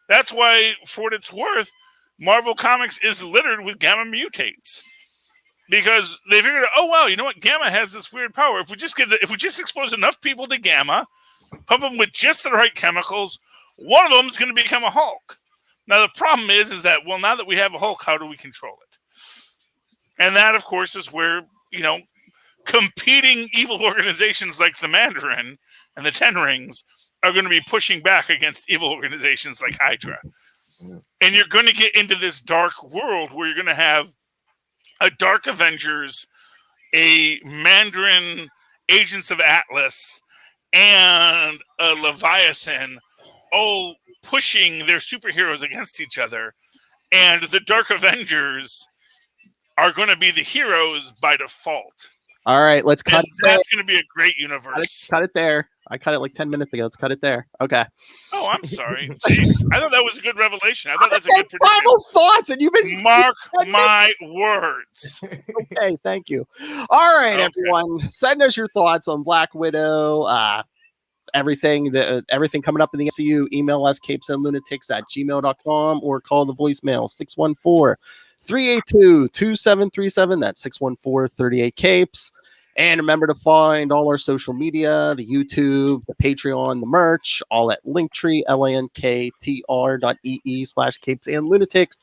That's why, for what it's worth, Marvel Comics is littered with gamma mutates. Because they figured out, oh wow, you know what? Gamma has this weird power. If we just expose enough people to gamma, pump them with just the right chemicals, one of them is going to become a Hulk. Now the problem is that now that we have a Hulk, how do we control it? And that, of course, is where competing evil organizations like the Mandarin and the Ten Rings are going to be pushing back against evil organizations like Hydra. And you're going to get into this dark world where you're going to have a Dark Avengers, a Mandarin Agents of Atlas, and a Leviathan all pushing their superheroes against each other. And the Dark Avengers are going to be the heroes by default. All right, let's cut. That's going to be a great universe. Cut it there. I cut it like 10 minutes ago. Let's cut it there. Okay. Oh, I'm sorry. Jeez, I thought that was a good revelation. I thought that's a good prediction. Final thoughts, and you've been mark my words. Okay, thank you. All right, everyone, send us your thoughts on Black Widow. Everything coming up in the MCU. Email us capesandlunatics@gmail.com or call the voicemail 614-382-2737. That's 614-38-CAPES. And remember to find all our social media, the YouTube, the Patreon, the merch, all at Linktree, linktr.ee/capesandlunatics.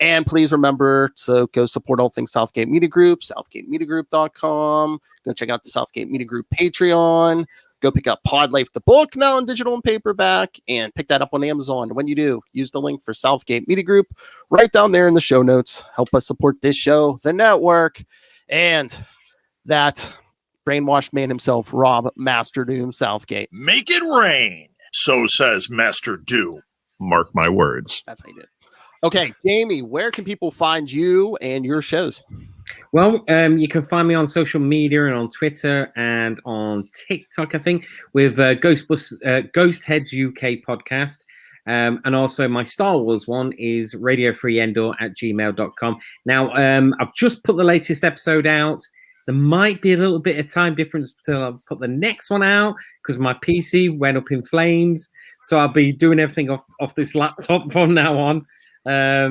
And please remember to go support all things Southgate Media Group, southgatemediagroup.com. Go check out the Southgate Media Group Patreon. Go pick up Pod Life, the book, now in digital and paperback, and pick that up on Amazon. When you do, use the link for Southgate Media Group right down there in the show notes. Help us support this show, the network, and that brainwashed man himself, Rob Master Doom Southgate. Make it rain, so says Master Doom. Mark my words. That's how you did. Okay, Jamie, where can people find you and your shows? Well, you can find me on social media and on Twitter and on TikTok, I think, with Ghost Heads UK podcast. And also my Star Wars one is radiofreeendor@gmail.com. Now, I've just put the latest episode out. There might be a little bit of time difference until I put the next one out because my PC went up in flames. So I'll be doing everything off this laptop from now on. Yeah,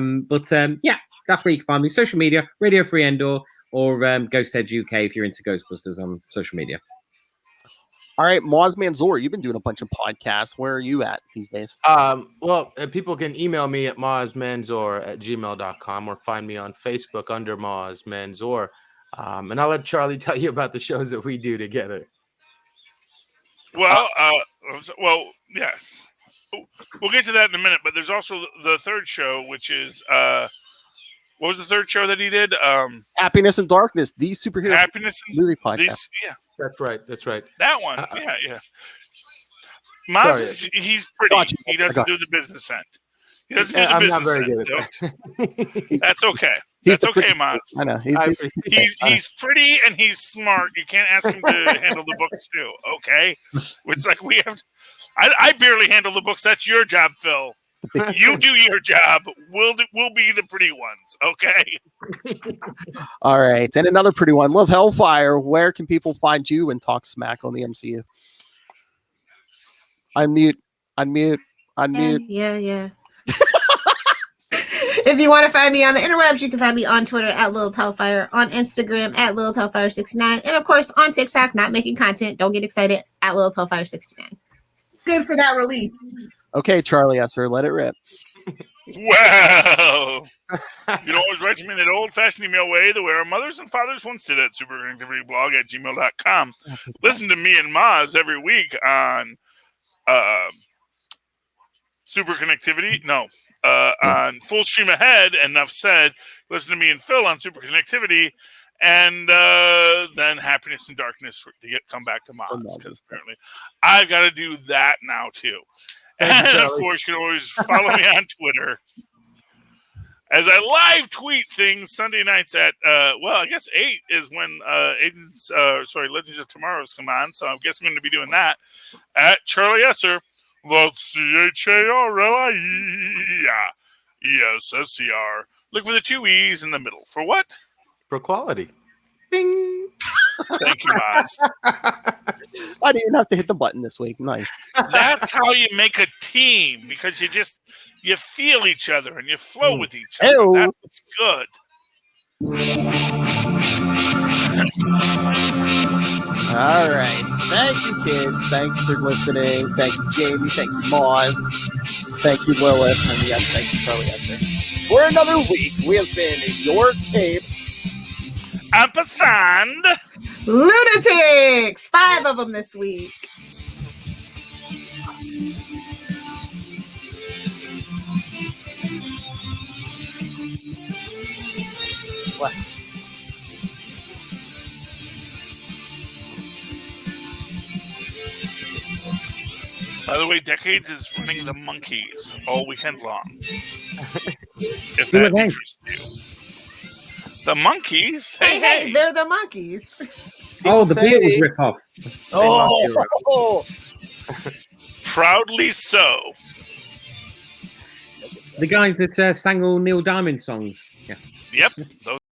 that's where you can find me. Social media, Radio Free Endor, or Ghost Heads UK if you're into Ghostbusters on social media. All right, Moz Manzoor, you've been doing a bunch of podcasts. Where are you at these days? Well, people can email me at mozmanzor@gmail.com or find me on Facebook under Moz Manzoor. And I'll let Charlie tell you about the shows that we do together. Well, yes. We'll get to that in a minute, but there's also the third show, which is what was the third show that he did? Happiness and Darkness, the superhero Happiness and movie podcast. yeah, That's right. that one. Yeah. Maz, he's pretty. Gotcha. He doesn't do the business end. He doesn't do the I'm not business very end. good at that. That's okay. He's That's okay, Maz. I know. He's pretty and he's smart. You can't ask him to handle the books too. Okay, it's like we have. I barely handle the books. That's your job, Phil. You do your job. We'll be the pretty ones. Okay. All right, and another pretty one. Love Hellfire. Where can people find you and talk smack on the MCU? Unmute. Yeah. If you want to find me on the interwebs, you can find me on Twitter at Lilith Hellfire, on Instagram at Lilith Hellfire69, and of course on TikTok, not making content. Don't get excited, at Lilith Hellfire69. Good for that release. Okay, Charlie Esser, let it rip. Wow. You can always write to me in that old-fashioned email way the way our mothers and fathers once did at superconnectivityblog@gmail.com. Listen to me and Maz every week on Super Connectivity. No. On Full Stream Ahead, enough said. Listen to me and Phil on Super Connectivity. And then Happiness and Darkness to come back to Maz, because apparently I've got to do that now too. And of course, you can always follow me on Twitter as I live tweet things Sunday nights at I guess 8 is when Legends of Tomorrow's come on. So I guess I'm going to be doing that at Charlie Esser. That's CHARLIE. ESSER. Look for the 2 E's in the middle. For what? For quality. Bing. Thank you, Maz. I didn't even have to hit the button this week. Nice. That's how you make a team, because you feel each other and you flow with each other. Ew. That's what's good. All right. Thank you, kids. Thank you for listening. Thank you, Jamie. Thank you, Moz. Thank you, Lilith. And yes, thank you, Charlie Esser. For another week, we have been your capes. Ampersand. Lunatics! 5 of them this week. What? By the way, Decades is running the Monkeys all weekend long. If Who are that they? interests you. The Monkeys? Hey. They're the monkeys. Oh, the Beatles ripoff. Oh, Proudly so. The guys that sang all Neil Diamond songs. Yeah. Yep. Those